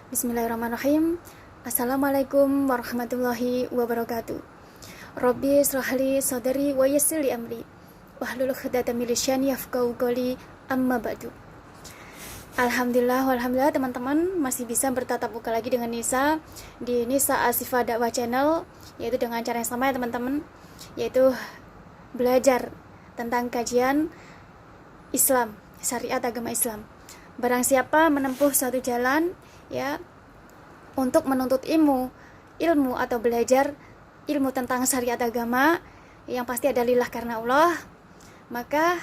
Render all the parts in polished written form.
Bismillahirrahmanirrahim. Assalamualaikum warahmatullahi wabarakatuh. Rabbi israhli sadri wa yassir li amri wahlul 'uqdatam min lisani yafqahu qawli, amma ba'du. Alhamdulillah teman-teman masih bisa bertatap muka lagi dengan Nisa di Nisa Asifah Dakwah Channel, yaitu dengan cara yang sama ya teman-teman, yaitu belajar tentang kajian Islam, syariat agama Islam. Barang siapa menempuh satu jalan ya untuk menuntut ilmu atau belajar ilmu tentang syariat agama yang pasti ada lillah karena Allah, maka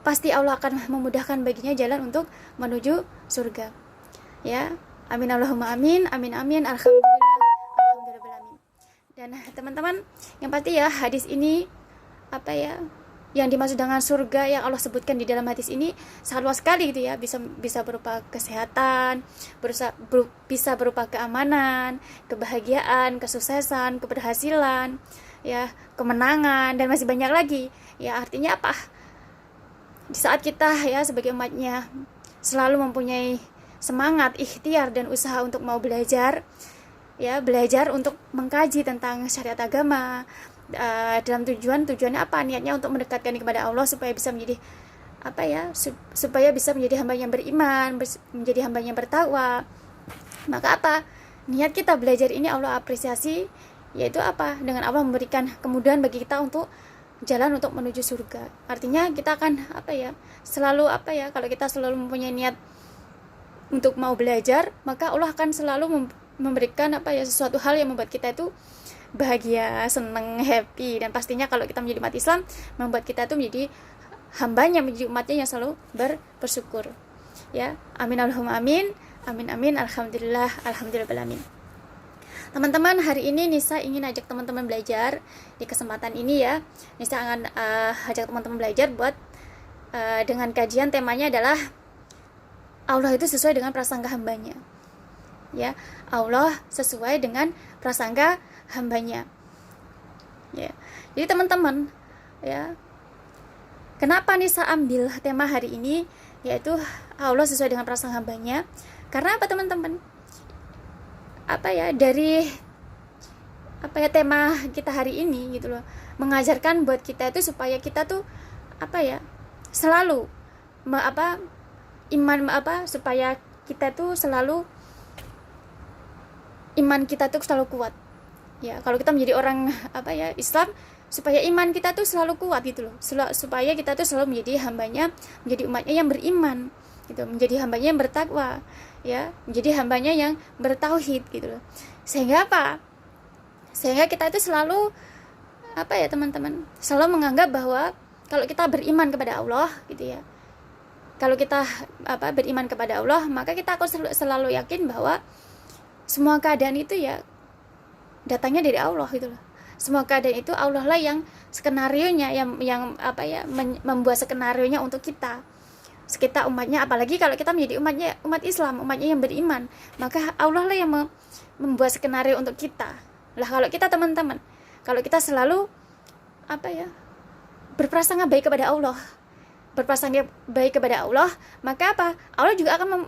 pasti Allah akan memudahkan baginya jalan untuk menuju surga. Ya, amin Allahumma amin, amin amin, alhamdulillah. Dan teman-teman, yang pasti ya hadis ini yang dimaksud dengan surga yang Allah sebutkan di dalam hadis ini sangat luas sekali gitu ya, bisa berupa kesehatan, bisa berupa keamanan, kebahagiaan, kesuksesan, keberhasilan, ya, kemenangan, dan masih banyak lagi. Ya, artinya apa? Di saat kita ya sebagai umatnya selalu mempunyai semangat, ikhtiar dan usaha untuk mau belajar, ya, belajar untuk mengkaji tentang syariat agama, dalam tujuannya apa, niatnya untuk mendekatkan kepada Allah supaya bisa menjadi supaya bisa menjadi hamba yang beriman, menjadi hamba yang bertakwa. Maka niat kita belajar ini Allah apresiasi, yaitu dengan Allah memberikan kemudahan bagi kita untuk jalan untuk menuju surga. Artinya kita akan selalu kalau kita selalu mempunyai niat untuk mau belajar, maka Allah akan selalu memberikan sesuatu hal yang membuat kita itu bahagia, senang, happy. Dan pastinya kalau kita menjadi umat Islam, membuat kita itu menjadi hambanya, menjadi umatnya yang selalu bersyukur. Ya, amin Allahumma amin, amin amin, alhamdulillah alamin. Teman-teman, hari ini Nisa ingin ajak teman-teman belajar. Di kesempatan ini ya, Nisa akan ajak teman-teman belajar buat dengan kajian temanya adalah Allah itu sesuai dengan prasangka hambanya. Ya, Allah sesuai dengan prasangka hambanya. Ya, jadi teman-teman, ya, kenapa Nisa ambil tema hari ini, yaitu Allah sesuai dengan prasangka hambanya? Karena apa teman-teman? Dari tema kita hari ini gitu loh, mengajarkan buat kita itu supaya kita tuh selalu supaya kita tuh selalu iman kita tuh selalu kuat. Ya, kalau kita menjadi orang Islam, supaya iman kita tuh selalu kuat gitu loh, supaya kita tuh selalu menjadi hambanya, menjadi umatnya yang beriman gitu, menjadi hambanya yang bertakwa, ya, menjadi hambanya yang bertauhid gitu loh. Sehingga kita itu selalu teman-teman, selalu menganggap bahwa kalau kita beriman kepada Allah gitu ya, kalau kita beriman kepada Allah, maka kita akan selalu yakin bahwa semua keadaan itu ya datangnya dari Allah gitu loh. Semua keadaan itu Allah lah yang skenarionya, yang membuat skenarionya untuk kita umatnya. Apalagi kalau kita menjadi umat Islam, umatnya yang beriman, maka Allah lah yang membuat skenario untuk kita. Lah kalau kita teman-teman, kalau kita selalu berprasangka baik kepada Allah, maka Allah juga akan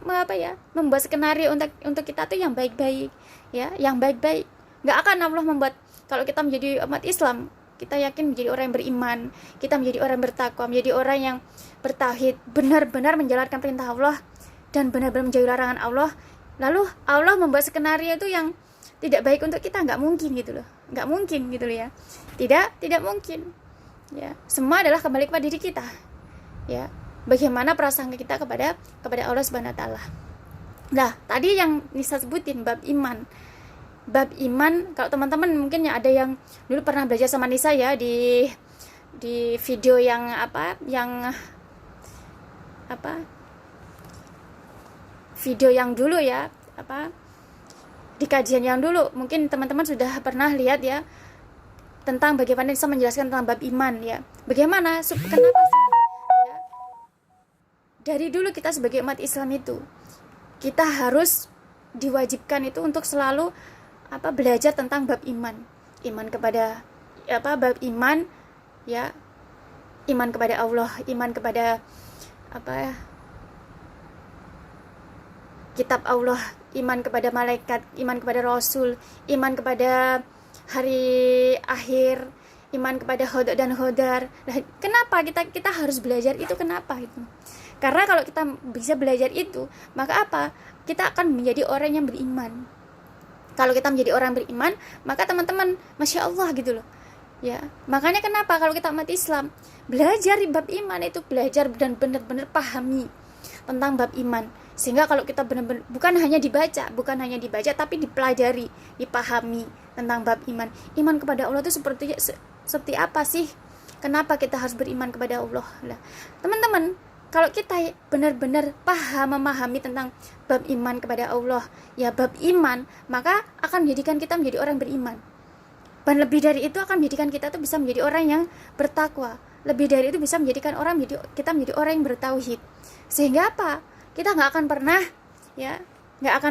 membuat skenario untuk kita tuh yang baik-baik, ya, yang baik-baik. Nggak akan Allah membuat, kalau kita menjadi umat Islam, kita yakin menjadi orang yang beriman, kita menjadi orang yang bertakwa, menjadi orang yang bertauhid, benar-benar menjalankan perintah Allah dan benar-benar menjauhi larangan Allah, lalu Allah membuat skenario itu yang tidak baik untuk kita, nggak mungkin gitu loh ya, tidak mungkin. Ya, semua adalah kembali kepada diri kita. Ya, bagaimana prasangka kita kepada Allah Subhanahu wa taala. Nah, tadi yang Nisa sebutin bab iman, kalau teman-teman mungkin ada yang dulu pernah belajar sama Nisa ya di video yang video yang dulu ya, di kajian yang dulu, mungkin teman-teman sudah pernah lihat ya, tentang bagaimana Nisa menjelaskan tentang bab iman ya. Bagaimana kenapa sih ya, dari dulu kita sebagai umat Islam itu kita harus diwajibkan itu untuk selalu belajar tentang bab iman kepada bab iman ya, iman kepada Allah, iman kepada kitab Allah, iman kepada malaikat, iman kepada rasul, iman kepada hari akhir, iman kepada khodok dan khodar. Nah, kenapa kita harus belajar itu? Kenapa itu? Karena kalau kita bisa belajar itu, maka apa? Kita akan menjadi orang yang beriman. Kalau kita menjadi orang beriman, maka teman-teman, masya Allah gitu loh. Ya, makanya kenapa kalau kita umat Islam belajar bab iman itu, belajar dan benar-benar pahami tentang bab iman, sehingga kalau kita benar-benar bukan hanya dibaca tapi dipelajari, dipahami tentang bab iman kepada Allah itu seperti apa sih, kenapa kita harus beriman kepada Allah. Nah, teman-teman, kalau kita benar-benar memahami tentang bab iman kepada Allah, ya bab iman, maka akan menjadikan kita menjadi orang beriman. Dan lebih dari itu akan menjadikan kita tuh bisa menjadi orang yang bertakwa. Lebih dari itu bisa menjadikan kita menjadi orang yang bertauhid. Sehingga apa? Kita nggak akan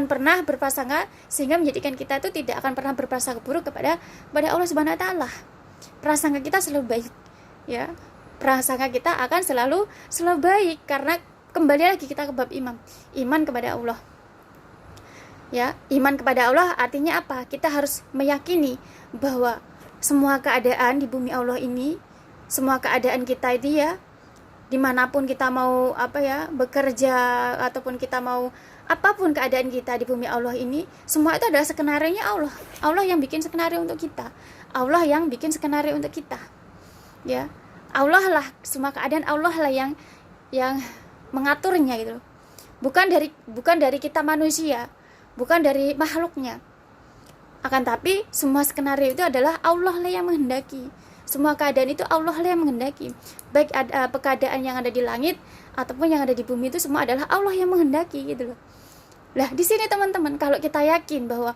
pernah berprasangka, sehingga menjadikan kita itu tidak akan pernah berprasangka buruk kepada Allah Subhanahu Wa Taala. Prasangka kita selalu baik, ya. Prasangka kita akan selalu baik, karena kembali lagi kita ke bab iman kepada Allah. Ya, iman kepada Allah artinya apa? Kita harus meyakini bahwa semua keadaan di bumi Allah ini, semua keadaan kita itu ya, dimanapun kita mau bekerja, ataupun kita mau apapun keadaan kita di bumi Allah ini, semua itu adalah skenario-nya Allah. Allah yang bikin skenario untuk kita. Allah yang bikin skenario untuk kita. Ya, Allah lah, semua keadaan Allah lah yang mengaturnya gitu. Bukan dari kita manusia, bukan dari makhluknya. Akan tapi semua skenario itu adalah Allah lah yang menghendaki. Semua keadaan itu Allah lah yang menghendaki. Baik keadaan yang ada di langit ataupun yang ada di bumi, itu semua adalah Allah yang menghendaki gitu loh. Lah, di sini teman-teman, kalau kita yakin bahwa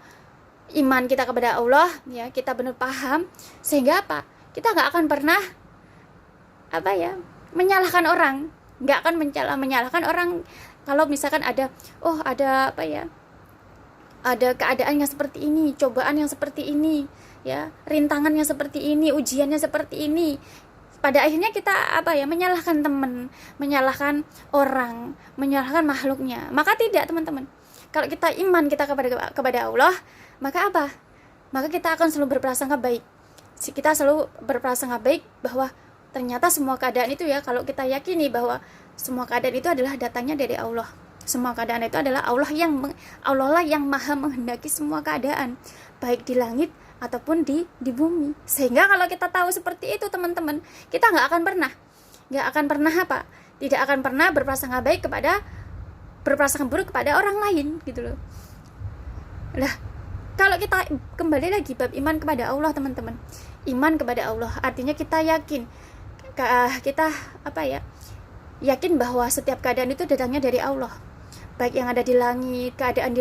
iman kita kepada Allah, ya, kita benar paham, sehingga apa? Kita nggak akan pernah menyalahkan orang, nggak akan menyalahkan orang. Kalau misalkan ada keadaan yang seperti ini, cobaan yang seperti ini, ya, rintangan yang seperti ini, ujiannya seperti ini, pada akhirnya kita menyalahkan teman, menyalahkan orang, menyalahkan makhluknya. Maka tidak, teman-teman. Kalau kita iman kita kepada Allah, maka apa? Maka kita akan selalu berprasangka baik. Kita selalu berprasangka baik bahwa ternyata semua keadaan itu, ya, kalau kita yakini bahwa semua keadaan itu adalah datangnya dari Allah. Semua keadaan itu adalah Allah lah yang maha menghendaki semua keadaan, baik di langit ataupun di bumi. Sehingga kalau kita tahu seperti itu, teman-teman, kita tidak akan pernah berprasangka buruk kepada orang lain gitu loh. Lah, kalau kita kembali lagi bab iman kepada Allah, teman-teman, iman kepada Allah artinya kita yakin, yakin bahwa setiap keadaan itu datangnya dari Allah. Baik yang ada di langit, keadaan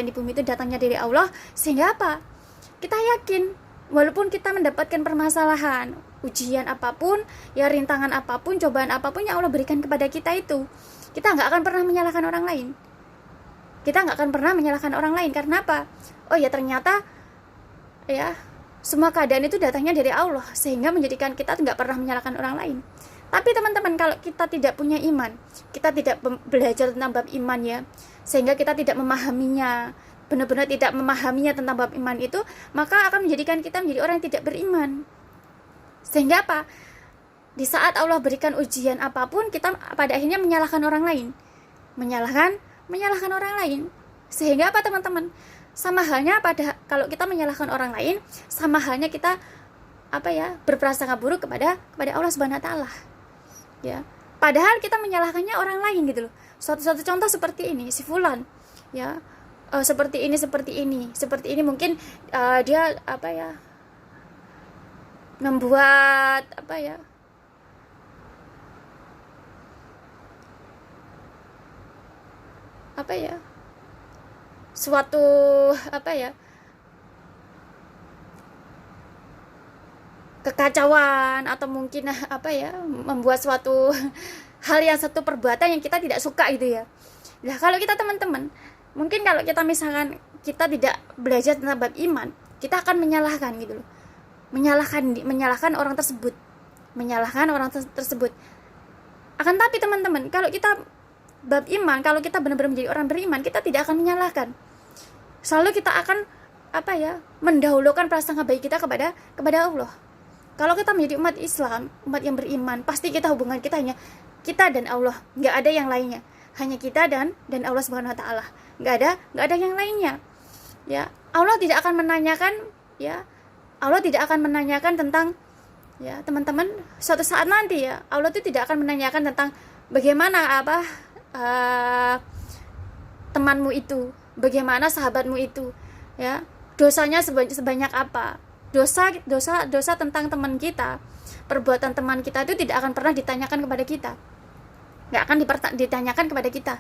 di bumi itu datangnya dari Allah. Sehingga apa? Kita yakin, walaupun kita mendapatkan permasalahan, ujian apapun, ya, rintangan apapun, cobaan apapun yang Allah berikan kepada kita itu, kita nggak akan pernah menyalahkan orang lain. Karena apa? Oh ya, ternyata ya, semua keadaan itu datangnya dari Allah, sehingga menjadikan kita nggak pernah menyalahkan orang lain. Tapi teman-teman, kalau kita tidak punya iman, kita tidak belajar tentang bab iman, ya, sehingga kita tidak memahaminya, benar-benar tidak memahaminya tentang bab iman itu, maka akan menjadikan kita menjadi orang yang tidak beriman. Sehingga apa? Di saat Allah berikan ujian apapun, kita pada akhirnya menyalahkan orang lain. Menyalahkan orang lain. Sehingga apa, teman-teman? Sama halnya kalau kita menyalahkan orang lain, sama halnya kita berprasangka buruk kepada Allah Subhanahu Wa Taala. Ya, padahal kita menyalahkannya orang lain gitu loh. Suatu contoh seperti ini, si fulan, ya, seperti ini mungkin dia membuat suatu kekacauan, atau mungkin membuat suatu hal yang satu perbuatan yang kita tidak suka gitu ya. Nah, kalau kita, teman-teman, mungkin kalau kita misalkan kita tidak belajar tentang bab iman, kita akan menyalahkan gitu loh. Menyalahkan orang tersebut. Akan tapi, teman-teman, kalau kita bab iman, kalau kita benar-benar menjadi orang beriman, kita tidak akan menyalahkan. Selalu kita akan mendahulukan prasangka baik kita kepada Allah. Kalau kita menjadi umat Islam, umat yang beriman, pasti kita hubungan kita hanya kita dan Allah, nggak ada yang lainnya. Hanya kita dan Allah Subhanahu wa taala. Nggak ada yang lainnya. Ya, Allah tidak akan menanyakan tentang teman-teman, suatu saat nanti Allah itu tidak akan menanyakan tentang bagaimana temanmu itu, bagaimana sahabatmu itu, dosanya sebanyak apa. Dosa tentang teman kita, perbuatan teman kita itu tidak akan pernah ditanyakan kepada kita, nggak akan ditanyakan kepada kita.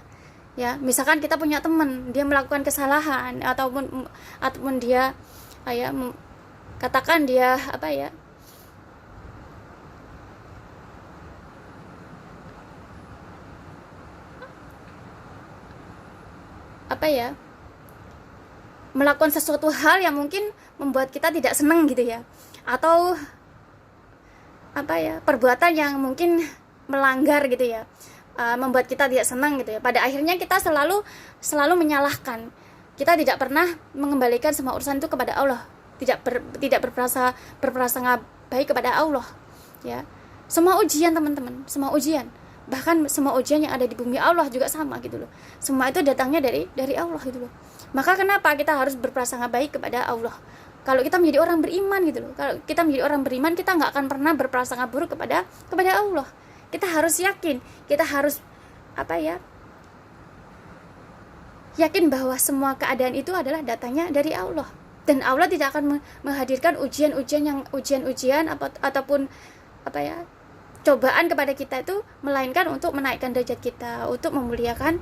Misalkan kita punya teman, dia melakukan kesalahan ataupun dia katakan dia melakukan sesuatu hal yang mungkin membuat kita tidak senang gitu atau perbuatan yang mungkin melanggar gitu membuat kita tidak senang gitu pada akhirnya kita selalu menyalahkan. Kita tidak pernah mengembalikan semua urusan itu kepada Allah, tidak berprasangka baik kepada Allah. Semua ujian teman-teman, semua ujian, bahkan semua ujian yang ada di bumi Allah juga sama gitu loh. Semua itu datangnya dari Allah gitu loh. Maka kenapa kita harus berprasangka baik kepada Allah? Kalau kita menjadi orang beriman gitu loh. Kalau kita menjadi orang beriman, kita nggak akan pernah berprasangka buruk kepada Allah. Kita harus yakin, kita harus yakin bahwa semua keadaan itu adalah datangnya dari Allah. Dan Allah tidak akan menghadirkan ujian-ujian ataupun cobaan kepada kita itu melainkan untuk menaikkan derajat kita, untuk memuliakan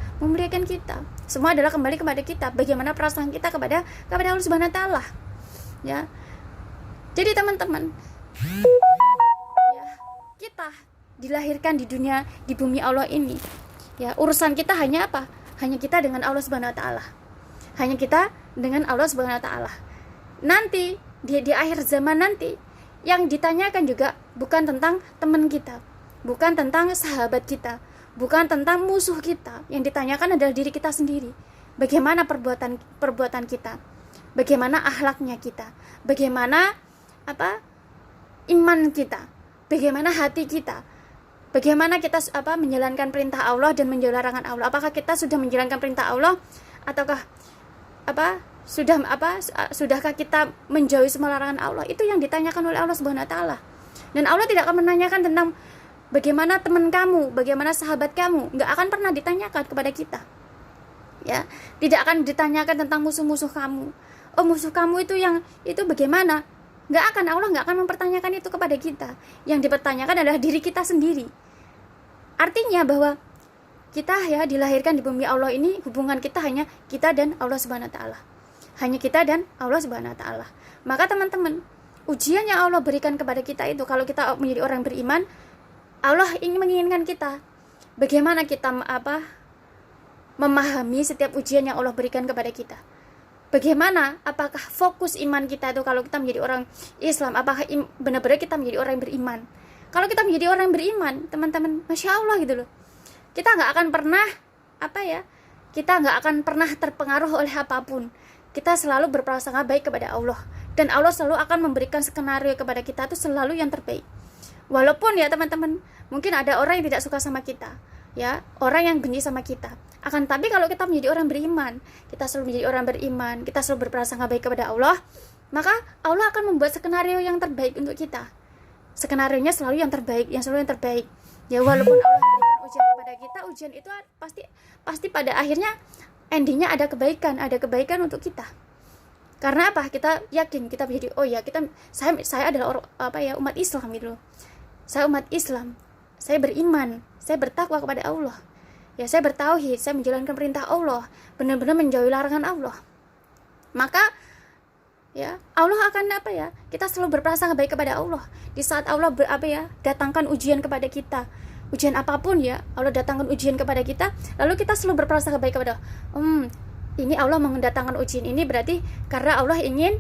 kita. Semua adalah kembali kepada kita, bagaimana perasaan kita kepada Allah Subhanahu wa taala. Jadi teman-teman, kita dilahirkan di dunia, di bumi Allah ini. Urusan kita hanya apa? Hanya kita dengan Allah Subhanahu wa taala. Hanya kita dengan Allah Subhanahu wa taala. Nanti di akhir zaman nanti, yang ditanyakan juga bukan tentang teman kita, bukan tentang sahabat kita, bukan tentang musuh kita. Yang ditanyakan adalah diri kita sendiri. Bagaimana perbuatan kita? Bagaimana akhlaknya kita? Bagaimana iman kita? Bagaimana hati kita? Bagaimana kita menjalankan perintah Allah dan menjauhi larangan Allah? Apakah kita sudah menjalankan perintah Allah ataukah sudahkah kita menjauhi semua larangan Allah? Itu yang ditanyakan oleh Allah Subhanahu wa taala. Dan Allah tidak akan menanyakan tentang bagaimana teman kamu, bagaimana sahabat kamu, nggak akan pernah ditanyakan kepada kita. Tidak akan ditanyakan tentang musuh-musuh kamu. Oh, musuh kamu itu bagaimana? Allah nggak akan mempertanyakan itu kepada kita. Yang dipertanyakan adalah diri kita sendiri. Artinya bahwa kita dilahirkan di bumi Allah ini, hubungan kita hanya kita dan Allah Subhanahu wa taala. Hanya kita dan Allah Subhanahu wa taala. Maka teman-teman, ujian yang Allah berikan kepada kita itu, kalau kita menjadi orang beriman, Allah ingin menginginkan kita bagaimana kita memahami setiap ujian yang Allah berikan kepada kita. Bagaimana, apakah fokus iman kita itu kalau kita menjadi orang Islam, apakah benar-benar kita menjadi orang yang beriman? Kalau kita menjadi orang yang beriman, teman-teman, Masya Allah gitu loh, kita nggak akan pernah kita nggak akan pernah terpengaruh oleh apapun. Kita selalu berprasangka baik kepada Allah, dan Allah selalu akan memberikan skenario kepada kita itu selalu yang terbaik. Walaupun teman-teman, mungkin ada orang yang tidak suka sama kita, orang yang benci sama kita. Akan tapi kalau kita menjadi orang beriman, kita selalu menjadi orang beriman, kita selalu berprasangka baik kepada Allah, maka Allah akan membuat skenario yang terbaik untuk kita. Skenarionya selalu yang terbaik, walaupun Allah memberikan ujian kepada kita, ujian itu pasti pada akhirnya endingnya ada kebaikan untuk kita. Karena apa? Kita yakin, kita menjadi saya adalah umat Islam gitu loh. Saya umat Islam, saya beriman, saya bertakwa kepada Allah. Saya bertauhid, saya menjalankan perintah Allah, benar-benar menjauhi larangan Allah. Maka Allah akan kita selalu berprasangka baik kepada Allah. Di saat Allah datangkan ujian kepada kita, ujian apapun Allah datangkan ujian kepada kita, lalu kita selalu berprasangka baik kepada ini Allah mendatangkan ujian ini berarti karena Allah ingin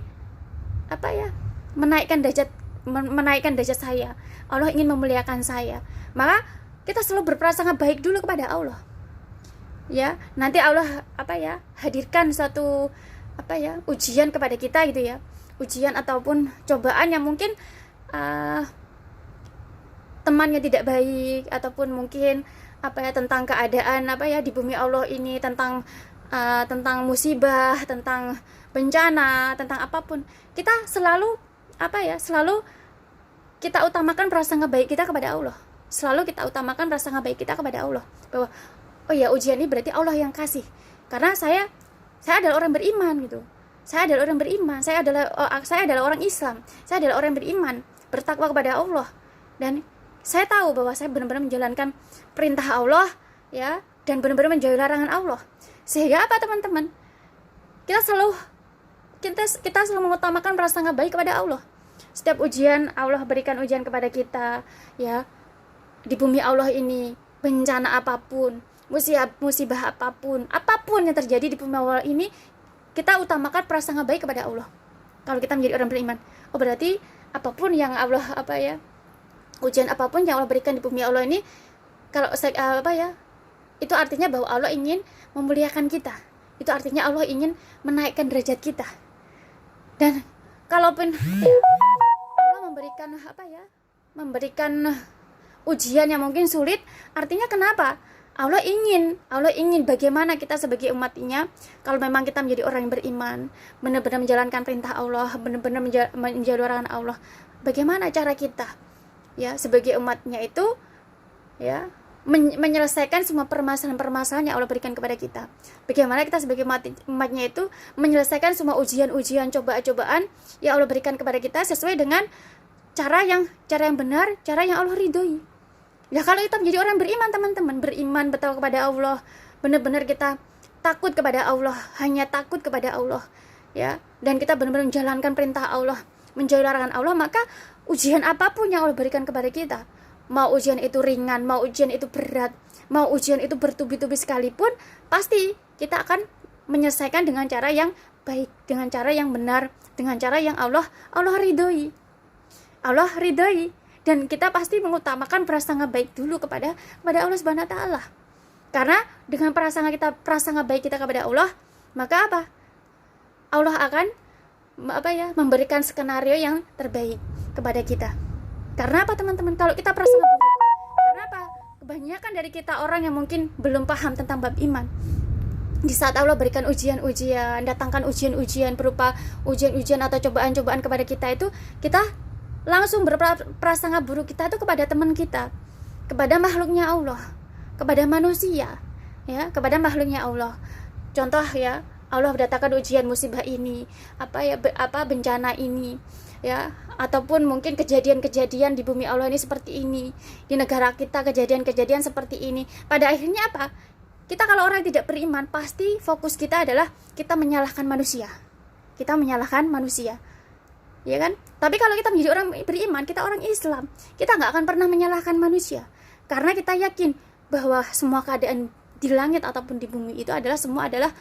menaikkan derajat saya. Allah ingin memuliakan saya. Maka kita selalu berprasangka baik dulu kepada Allah. ya nanti Allah hadirkan suatu ujian kepada kita gitu ya, ujian ataupun cobaan yang mungkin temannya tidak baik, ataupun mungkin tentang keadaan di bumi Allah ini, tentang musibah, tentang bencana, tentang apapun, kita selalu selalu kita utamakan prasangka baik kita kepada Allah. Selalu kita utamakan prasangka baik kita kepada Allah, bahwa oh ya, ujian ini berarti Allah yang kasih, karena saya adalah orang beriman gitu. Saya adalah orang beriman, saya adalah orang Islam, saya adalah orang beriman, bertakwa kepada Allah, dan saya tahu bahwa saya benar-benar menjalankan perintah Allah ya, dan benar-benar menjauhi larangan Allah. Sehingga apa teman-teman? Kita selalu mengutamakan prasangka baik kepada Allah. Setiap ujian Allah berikan ujian kepada kita ya. Di bumi Allah ini, bencana apapun, musibah apapun yang terjadi di bumi Allah ini, kita utamakan prasangka baik kepada Allah. Kalau kita menjadi orang beriman, oh berarti apapun yang Allah ujian apapun yang Allah berikan di bumi Allah ini, kalau itu artinya bahwa Allah ingin memuliakan kita. Itu artinya Allah ingin menaikkan derajat kita. Dan kalaupun Allah memberikan ujian yang mungkin sulit, artinya kenapa? Allah ingin bagaimana kita sebagai umatnya, kalau memang kita menjadi orang yang beriman, benar-benar menjalankan perintah Allah, benar-benar menjauhi larangan Allah, bagaimana cara kita ya sebagai umatnya itu ya menyelesaikan semua permasalahan yang Allah berikan kepada kita. Bagaimana kita sebagai umatnya itu menyelesaikan semua ujian-ujian, cobaan-cobaan yang Allah berikan kepada kita sesuai dengan cara yang benar, cara yang Allah ridhoi. Ya kalau kita menjadi orang beriman teman-teman, beriman betul kepada Allah, benar-benar kita takut kepada Allah, hanya takut kepada Allah ya, dan kita benar-benar menjalankan perintah Allah, menjauhi larangan Allah, maka ujian apapun yang Allah berikan kepada kita, mau ujian itu ringan, mau ujian itu berat, mau ujian itu bertubi-tubi sekalipun, pasti kita akan menyelesaikan dengan cara yang baik, dengan cara yang benar, dengan cara yang Allah ridhoi. Allah ridhoi, dan kita pasti mengutamakan prasangka baik dulu kepada Allah Subhanahu wa taala. Karena dengan prasangka baik kita kepada Allah, maka apa? Allah akan memberikan skenario yang terbaik kepada kita. Karena apa teman-teman? Kalau kita prasangka buruk, karena apa? Kebanyakan dari kita orang yang mungkin belum paham tentang bab iman. Di saat Allah berikan ujian-ujian, datangkan ujian-ujian berupa ujian-ujian atau cobaan-cobaan kepada kita itu, kita langsung berprasangka buruk kita itu kepada teman kita, kepada makhluknya Allah, kepada manusia, ya, kepada makhluknya Allah. Contoh ya, Allah mendatangkan ujian musibah ini, bencana ini, ya, ataupun mungkin kejadian-kejadian di bumi Allah ini seperti ini, di negara kita kejadian-kejadian seperti ini. Pada akhirnya apa? Kita kalau orang tidak beriman, pasti fokus kita adalah kita menyalahkan manusia. Kita menyalahkan manusia, ya kan? Tapi kalau kita menjadi orang beriman, kita orang Islam, kita nggak akan pernah menyalahkan manusia, karena kita yakin bahwa semua keadaan di langit ataupun di bumi itu semua adalah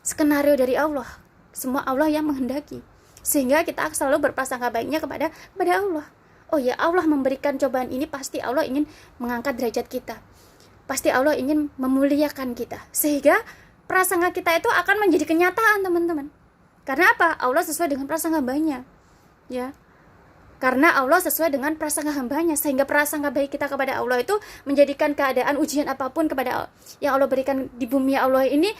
skenario dari Allah, semua Allah yang menghendaki. Sehingga kita selalu berprasangka baiknya kepada Allah. Oh ya, Allah memberikan cobaan ini, pasti Allah ingin mengangkat derajat kita, pasti Allah ingin memuliakan kita, sehingga prasangka kita itu akan menjadi kenyataan teman-teman. Karena apa? Allah sesuai dengan prasangka hambanya, ya. Karena Allah sesuai dengan prasangka hambanya, sehingga prasangka baik kita kepada Allah itu menjadikan keadaan ujian apapun kepada yang Allah berikan di bumi Allah ini,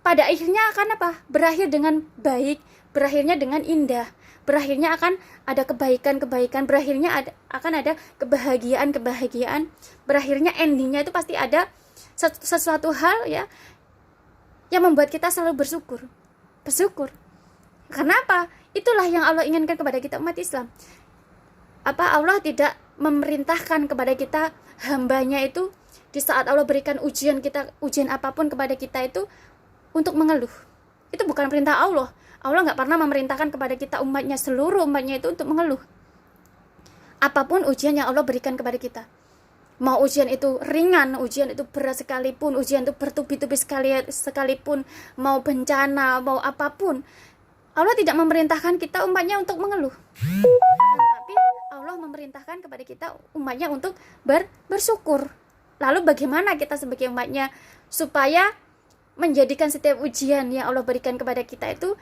pada akhirnya akan berakhir dengan baik, berakhirnya dengan indah, berakhirnya akan ada kebaikan-kebaikan, berakhirnya akan ada kebahagiaan-kebahagiaan, berakhirnya endingnya itu pasti ada sesuatu hal ya yang membuat kita selalu bersyukur. Karena apa? Itulah yang Allah inginkan kepada kita umat Islam. Allah tidak memerintahkan kepada kita hambanya itu di saat Allah berikan ujian apapun kepada kita itu untuk mengeluh. Itu bukan perintah Allah. Allah nggak pernah memerintahkan kepada kita seluruh umatnya itu untuk mengeluh. Apapun ujian yang Allah berikan kepada kita, mau ujian itu ringan, ujian itu berat sekalipun, ujian itu bertubi-tubi sekalipun, mau bencana, mau apapun, Allah tidak memerintahkan kita umatnya untuk mengeluh. Tapi Allah memerintahkan kepada kita umatnya untuk bersyukur. Lalu bagaimana kita sebagai umatnya supaya menjadikan setiap ujian yang Allah berikan kepada kita itu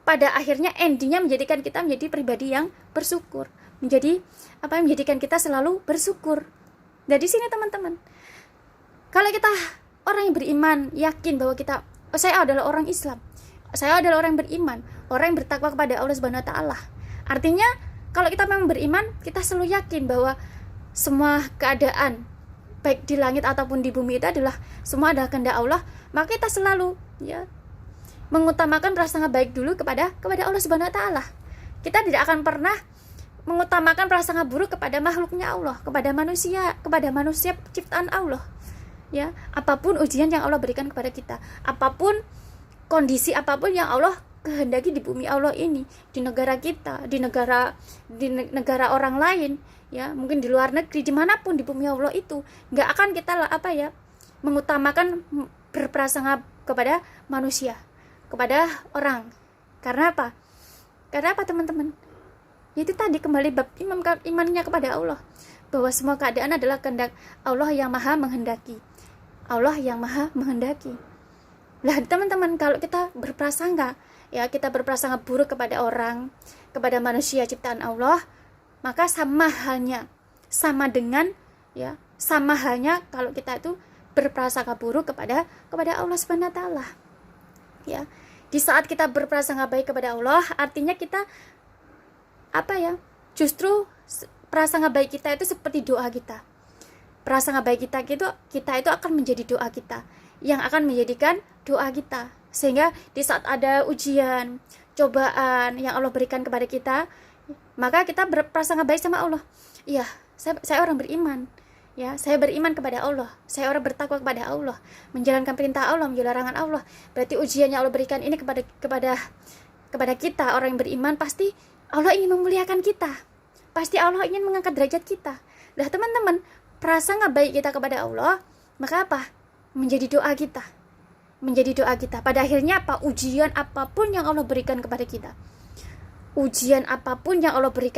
pada akhirnya endingnya menjadikan kita menjadi pribadi yang bersyukur, menjadikan kita selalu bersyukur. Dari sini teman-teman, kalau kita orang yang beriman, yakin bahwa saya adalah orang Islam, saya adalah orang yang beriman, orang yang bertakwa kepada Allah Subhanahu wa taala. Artinya kalau kita memang beriman, kita selalu yakin bahwa semua keadaan baik di langit ataupun di bumi itu adalah semua adalah kehendak Allah, maka kita selalu mengutamakan prasangka baik dulu kepada Allah Subhanahu wa taala. Kita tidak akan pernah mengutamakan prasangka buruk kepada makhluknya Allah, kepada manusia ciptaan Allah. Ya, apapun ujian yang Allah berikan kepada kita, apapun kondisi apapun yang Allah kehendaki di bumi Allah ini, di negara kita, di negara orang lain, ya, mungkin di luar negeri, dimanapun di bumi Allah itu, nggak akan kita mengutamakan berprasangka kepada manusia, kepada orang. Karena apa? Teman-teman? Itu tadi kembali bab imannya kepada Allah, bahwa semua keadaan adalah kehendak Allah yang maha menghendaki. Allah yang maha menghendaki. Lah teman-teman, kalau kita berprasangka, kita berprasangka buruk kepada orang, kepada manusia ciptaan Allah, maka sama halnya kalau kita itu berprasangka buruk kepada Allah Subhanahu wa taala. Ya. Di saat kita berprasangka baik kepada Allah, artinya kita justru prasangka baik kita itu seperti doa kita. Prasangka baik kita itu akan menjadi doa kita, yang akan menjadikan doa kita. Sehingga di saat ada ujian, cobaan yang Allah berikan kepada kita, maka kita berprasangka baik sama Allah. Iya, saya orang beriman. Ya, saya beriman kepada Allah. Saya orang bertakwa kepada Allah, menjalankan perintah Allah, menjalankan larangan Allah. Berarti ujian yang Allah berikan ini kepada kita orang yang beriman, pasti Allah ingin memuliakan kita. Pasti Allah ingin mengangkat derajat kita. Nah, teman-teman, prasangka baik kita kepada Allah, maka menjadi doa kita. Pada akhirnya ujian apapun yang Allah berikan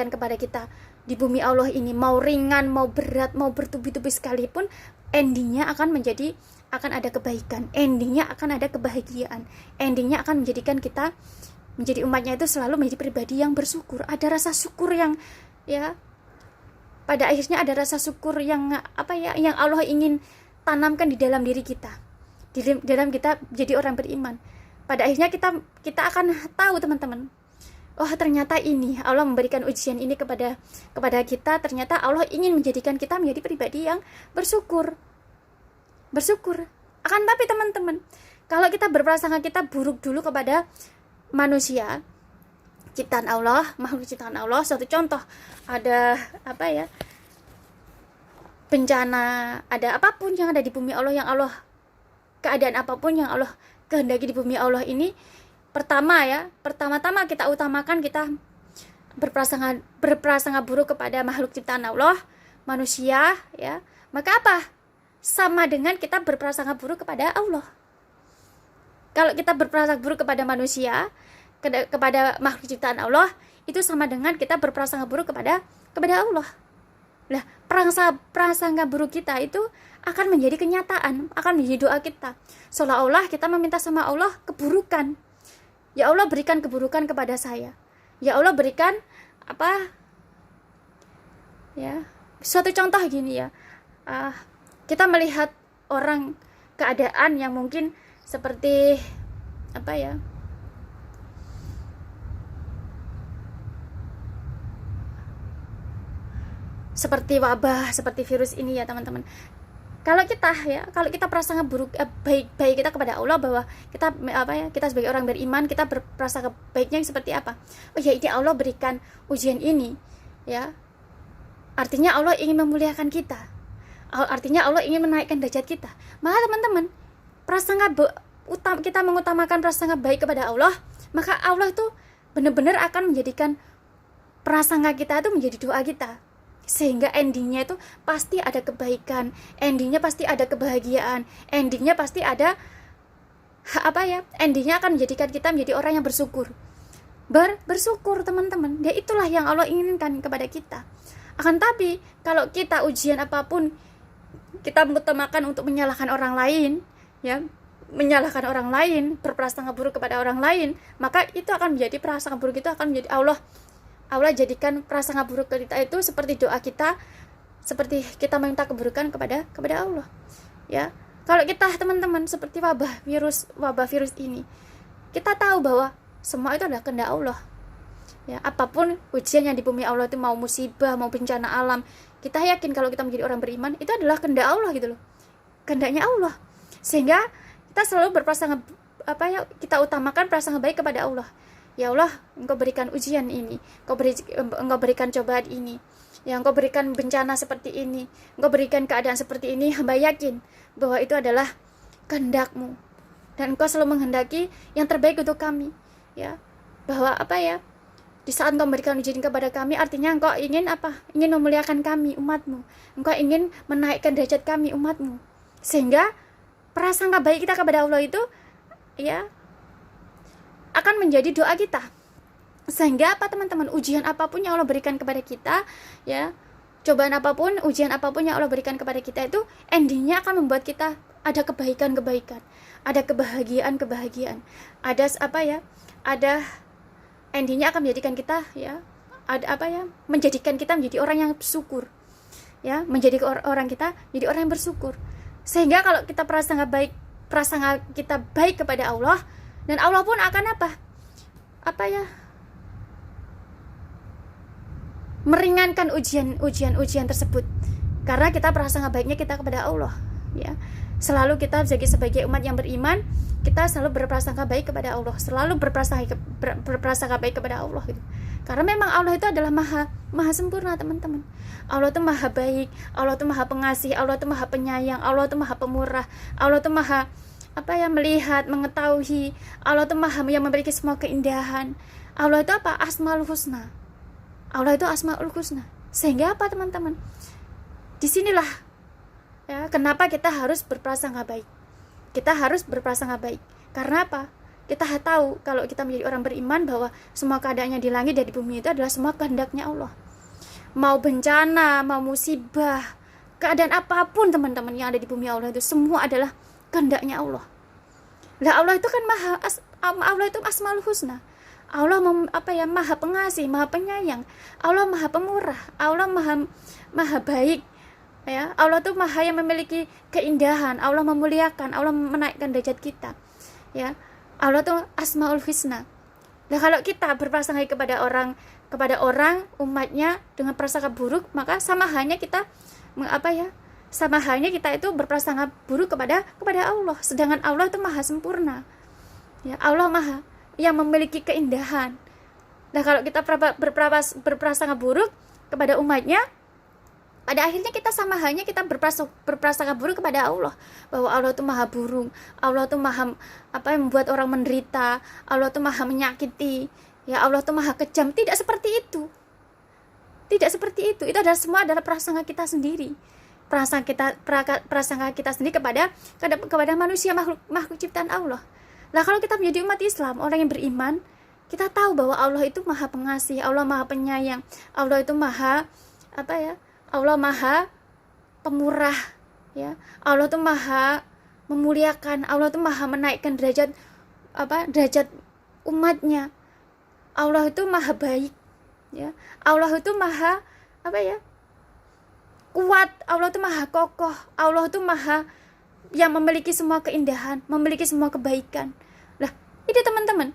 kepada kita, di bumi Allah ini, mau ringan, mau berat, mau bertubi-tubi sekalipun, endingnya akan ada kebaikan, endingnya akan ada kebahagiaan, endingnya akan menjadikan kita menjadi umatnya itu selalu menjadi pribadi yang bersyukur. Ada rasa syukur yang pada akhirnya ada rasa syukur yang yang Allah ingin tanamkan di dalam diri kita, di dalam kita jadi orang beriman. Pada akhirnya kita akan tahu, teman-teman, ternyata ini Allah memberikan ujian ini kepada kita. Ternyata Allah ingin menjadikan kita menjadi pribadi yang bersyukur. Akan tapi teman-teman, kalau kita berprasangka kita buruk dulu kepada manusia ciptaan Allah, makhluk ciptaan Allah, suatu contoh, ada bencana, ada apapun yang ada di bumi Allah, keadaan apapun yang Allah kehendaki di bumi Allah ini, pertama-tama kita utamakan kita berprasangka buruk kepada makhluk ciptaan Allah, manusia, ya, maka sama dengan kita berprasangka buruk kepada Allah. Kalau kita berprasangka buruk kepada manusia, kepada makhluk ciptaan Allah, itu sama dengan kita berprasangka buruk kepada Allah. Nah, prasangka buruk kita itu akan menjadi kenyataan, akan menjadi doa kita. Seolah-olah kita meminta sama Allah keburukan. Ya Allah, berikan keburukan kepada saya. Ya Allah, berikan suatu contoh gini ya. Kita melihat orang, keadaan yang mungkin seperti seperti wabah, seperti virus ini ya, teman-teman. Kalau kita prasangka buruk baik kita kepada Allah, bahwa kita sebagai orang beriman, kita berprasangka baiknya seperti apa? Ini Allah berikan ujian ini, ya. Artinya Allah ingin memuliakan kita. Artinya Allah ingin menaikkan derajat kita. Maka teman-teman, kita mengutamakan prasangka baik kepada Allah, maka Allah itu benar-benar akan menjadikan prasangka kita itu menjadi doa kita. Sehingga endingnya itu pasti ada kebaikan, endingnya pasti ada kebahagiaan, endingnya pasti ada endingnya akan menjadikan kita menjadi orang yang bersyukur. Bersyukur, teman-teman. Ya, itulah yang Allah inginkan kepada kita. Akan tapi kalau kita ujian apapun kita mengutamakan untuk menyalahkan orang lain, ya, menyalahkan orang lain, berprasangka buruk kepada orang lain, maka itu akan menjadi prasangka buruk, itu akan menjadi Allah jadikan prasangka buruk kita itu seperti doa kita, seperti kita minta keburukan kepada Allah. Ya, kalau kita teman-teman seperti wabah virus ini, kita tahu bahwa semua itu adalah kehendak Allah. Ya, apapun ujian yang di bumi Allah itu, mau musibah, mau bencana alam, kita yakin kalau kita menjadi orang beriman itu adalah kehendak Allah gitu loh. Kehendaknya Allah. Sehingga kita selalu berprasangka kita utamakan prasangka baik kepada Allah. Ya Allah, Engkau berikan ujian ini, Engkau berikan cobaan ini, ya Engkau berikan bencana seperti ini, Engkau berikan keadaan seperti ini, hamba yakin bahwa itu adalah kehendak-Mu, dan Engkau selalu menghendaki yang terbaik untuk kami. Ya, bahwa di saat Engkau memberikan ujian kepada kami, artinya Engkau ingin ingin memuliakan kami, umat-Mu. Engkau ingin menaikkan derajat kami, umat-Mu. Sehingga prasangka baik kita kepada Allah itu ya akan menjadi doa kita. Sehingga teman-teman, ujian apapun yang Allah berikan kepada kita, ya, cobaan apapun, ujian apapun yang Allah berikan kepada kita itu endingnya akan membuat kita ada kebaikan-kebaikan, ada kebahagiaan-kebahagiaan, ada endingnya akan menjadikan kita menjadikan kita menjadi orang yang bersyukur, ya, menjadi orang kita menjadi orang yang bersyukur. Sehingga kalau kita prasangka kita baik kepada Allah, dan Allah pun akan meringankan ujian tersebut, karena kita prasangka baiknya kita kepada Allah. Ya, selalu kita sebagai umat yang beriman, kita selalu berprasangka baik kepada Allah, selalu berprasangka baik kepada Allah gitu. Karena memang Allah itu adalah maha sempurna, teman-teman. Allah itu maha baik, Allah itu maha pengasih, Allah itu maha penyayang, Allah itu maha pemurah, Allah itu maha melihat, mengetahui, Allah itu maha yang memiliki semua keindahan. Allah itu Asmaul Husna. Allah itu Asmaul Husna. Sehingga teman-teman, disinilah ya kenapa kita harus berprasangka baik. Kita harus berprasangka baik. Karena kita tahu kalau kita menjadi orang beriman bahwa semua keadaannya di langit dan di bumi itu adalah semua kehendaknya Allah. Mau bencana, mau musibah, keadaan apapun teman-teman yang ada di bumi Allah itu semua adalah kehendaknya Allah. Lah Allah itu kan Allah itu Asmaul Husna. Allah maha pengasih, maha penyayang, Allah maha pemurah, Allah maha baik. Ya, Allah itu maha yang memiliki keindahan, Allah memuliakan, Allah menaikkan derajat kita. Ya, Allah itu Asmaul Husna. Nah, kalau kita berprasangka kepada orang umatnya dengan prasangka buruk, maka sama halnya kita itu berprasangka buruk kepada Allah. Sedangkan Allah itu maha sempurna. Ya, Allah maha yang memiliki keindahan. Nah, kalau kita berprasangka buruk kepada umatnya, pada akhirnya kita sama halnya kita berprasangka buruk kepada Allah, bahwa Allah itu maha buruk, Allah itu maha membuat orang menderita, Allah itu maha menyakiti, ya Allah itu maha kejam. Tidak seperti itu. Itu adalah semua adalah prasangka kita sendiri. Prasangka kita sendiri kepada manusia, makhluk ciptaan Allah. Nah, kalau kita menjadi umat Islam, orang yang beriman, kita tahu bahwa Allah itu maha pengasih, Allah maha penyayang, Allah itu maha Allah maha pemurah, ya. Allah itu maha memuliakan, Allah itu maha menaikkan derajat umatnya. Allah itu maha baik, ya. Allah itu maha kuat, Allah itu maha kokoh, Allah itu maha yang memiliki semua keindahan, memiliki semua kebaikan. Lah, ini teman-teman,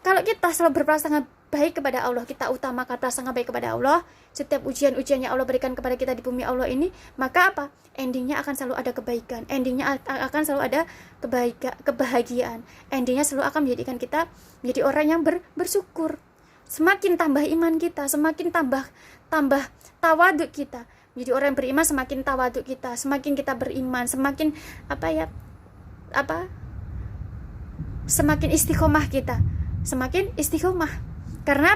kalau kita selalu berprasangka baik kepada Allah, kita utamakan prasangka baik kepada Allah, setiap ujian-ujian yang Allah berikan kepada kita di bumi Allah ini, maka endingnya akan selalu ada kebaikan, endingnya akan selalu ada kebahagiaan, endingnya selalu akan menjadikan kita menjadi orang yang bersyukur. Semakin tambah iman kita, semakin tambah tawaduk kita. Menjadi orang yang beriman, semakin tawaduk kita, semakin kita beriman, semakin semakin istiqomah kita, semakin istiqomah. Karena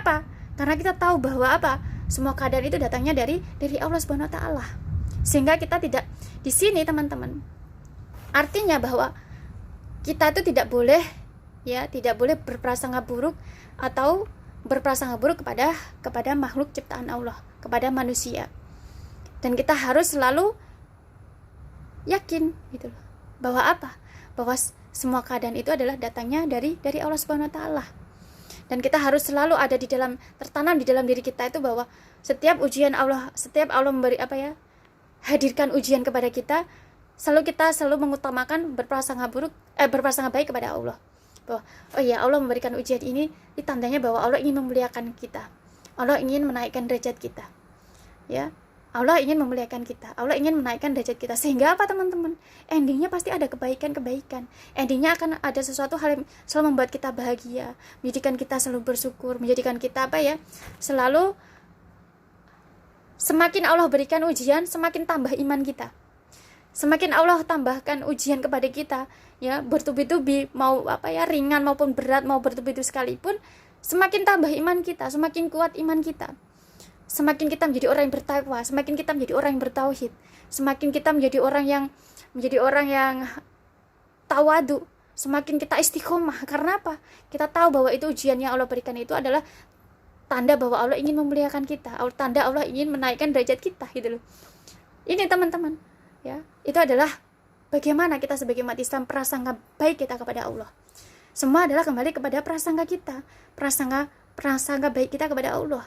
Karena kita tahu bahwa semua keadaan itu datangnya dari Allah Subhanahu wa taala. Sehingga kita tidak di sini, teman-teman. Artinya bahwa kita itu tidak boleh berprasangka buruk atau berprasangka buruk kepada makhluk ciptaan Allah, kepada manusia. Dan kita harus selalu yakin gitu loh, bahwa bahwa semua keadaan itu adalah datangnya dari Allah Subhanahu wa taala. Dan kita harus selalu ada di dalam, tertanam di dalam diri kita itu bahwa setiap ujian Allah, setiap Allah memberi hadirkan ujian kepada kita, kita selalu mengutamakan berprasangka baik kepada Allah. Bahwa oh ya, Allah memberikan ujian ini tandanya bahwa Allah ingin memuliakan kita. Allah ingin menaikkan derajat kita. Ya. Allah ingin memuliakan kita, Allah ingin menaikkan derajat kita. Sehingga apa teman-teman? Endingnya pasti ada kebaikan-kebaikan. Endingnya akan ada sesuatu hal yang selalu membuat kita bahagia, menjadikan kita selalu bersyukur, menjadikan kita selalu, semakin Allah berikan ujian, semakin tambah iman kita. Semakin Allah tambahkan ujian kepada kita, ya, bertubi-tubi, mau ringan maupun berat, mau bertubi-tubi sekalipun, semakin tambah iman kita, semakin kuat iman kita. Semakin kita menjadi orang yang bertakwa, semakin kita menjadi orang yang bertauhid, semakin kita menjadi orang yang tawadu, semakin kita istiqomah. Karena apa? Kita tahu bahwa itu ujian yang Allah berikan itu adalah tanda bahwa Allah ingin memuliakan kita, tanda Allah ingin menaikkan derajat kita, gitu loh. Ini teman-teman, ya, itu adalah bagaimana kita sebagai umat Islam prasangka baik kita kepada Allah. Semua adalah kembali kepada prasangka kita, prasangka baik kita kepada Allah.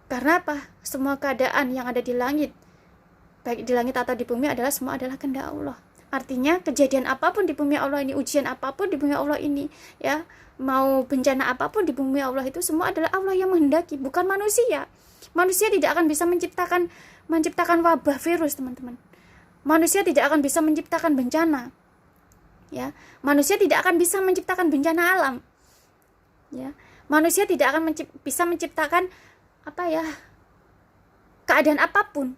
Karena apa? Semua keadaan yang ada di langit, baik di langit atau di bumi, semua adalah kehendak Allah. Artinya kejadian apapun di bumi Allah ini, ujian apapun di bumi Allah ini, ya, mau bencana apapun di bumi Allah itu, semua adalah Allah yang menghendaki, bukan manusia. Manusia tidak akan bisa menciptakan wabah virus, teman-teman. Manusia tidak akan bisa menciptakan bencana. Ya, manusia tidak akan bisa menciptakan bencana alam. Ya, manusia tidak akan bisa menciptakan keadaan apapun,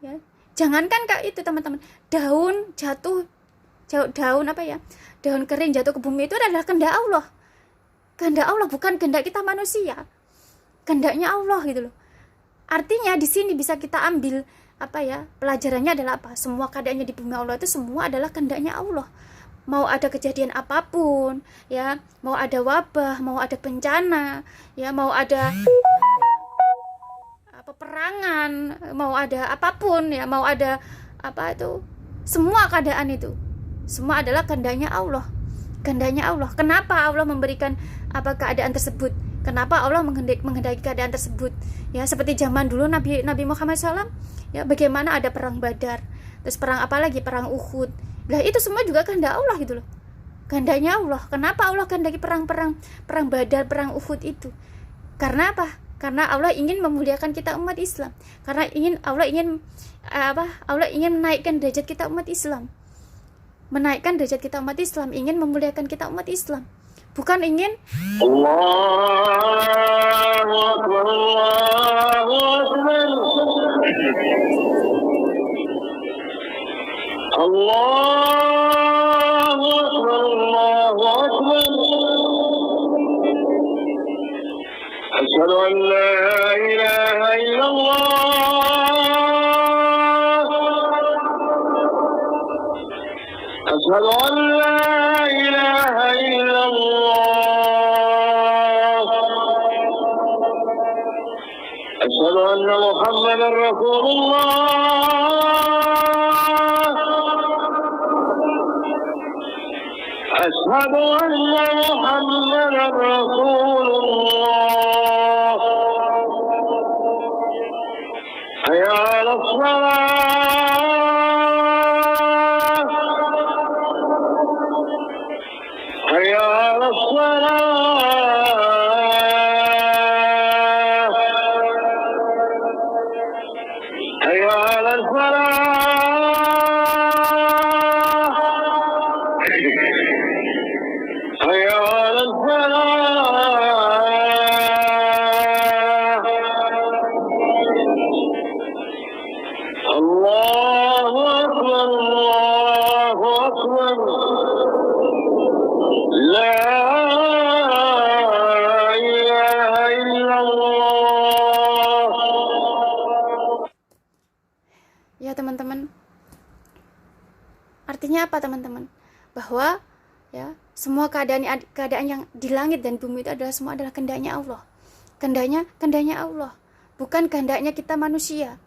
ya. Jangankan itu teman-teman, daun jatuh, daun kering jatuh ke bumi itu adalah kehendak Allah. Kehendak Allah, bukan kehendak kita manusia. Kehendaknya Allah, gitu loh. Artinya di sini bisa kita ambil pelajarannya adalah apa? Semua keadaannya di bumi Allah itu semua adalah kehendaknya Allah. Mau ada kejadian apapun, ya, mau ada wabah, mau ada bencana, ya, mau ada peperangan, mau ada apapun, ya, mau ada semua keadaan itu semua adalah kehendaknya Allah. Kehendaknya Allah. Kenapa Allah memberikan keadaan tersebut? Kenapa Allah menghendaki keadaan tersebut? Ya, seperti zaman dulu Nabi Muhammad SAW, ya, bagaimana ada perang Badar, terus perang perang Uhud. Lah itu semua juga kehendak Allah, gitu loh. Kehendaknya Allah. Kenapa Allah kehendaki perang Badar, perang Uhud itu? Karena apa? Karena Allah ingin memuliakan kita umat Islam. Karena Allah ingin menaikkan derajat kita umat Islam. Menaikkan derajat kita umat Islam, ingin memuliakan kita umat Islam. Bukan ingin Allahu Akbar, Allahu Akbar. Allahu Akbar, Allahu Akbar. Asyhadu an la ilaha illallah. Asyhadu an la ilaha illallah. Asyhadu anna Muhammadar Rasulullah. أشهد أن محمدا رسول الله. حي على الصلاة. حي على الصلاة. حي على الفلاح. Ya teman-teman, artinya apa teman-teman? Bahwa ya semua keadaan yang di langit dan bumi itu semua adalah kehendaknya Allah. Kehendaknya Allah, bukan kehendaknya kita manusia.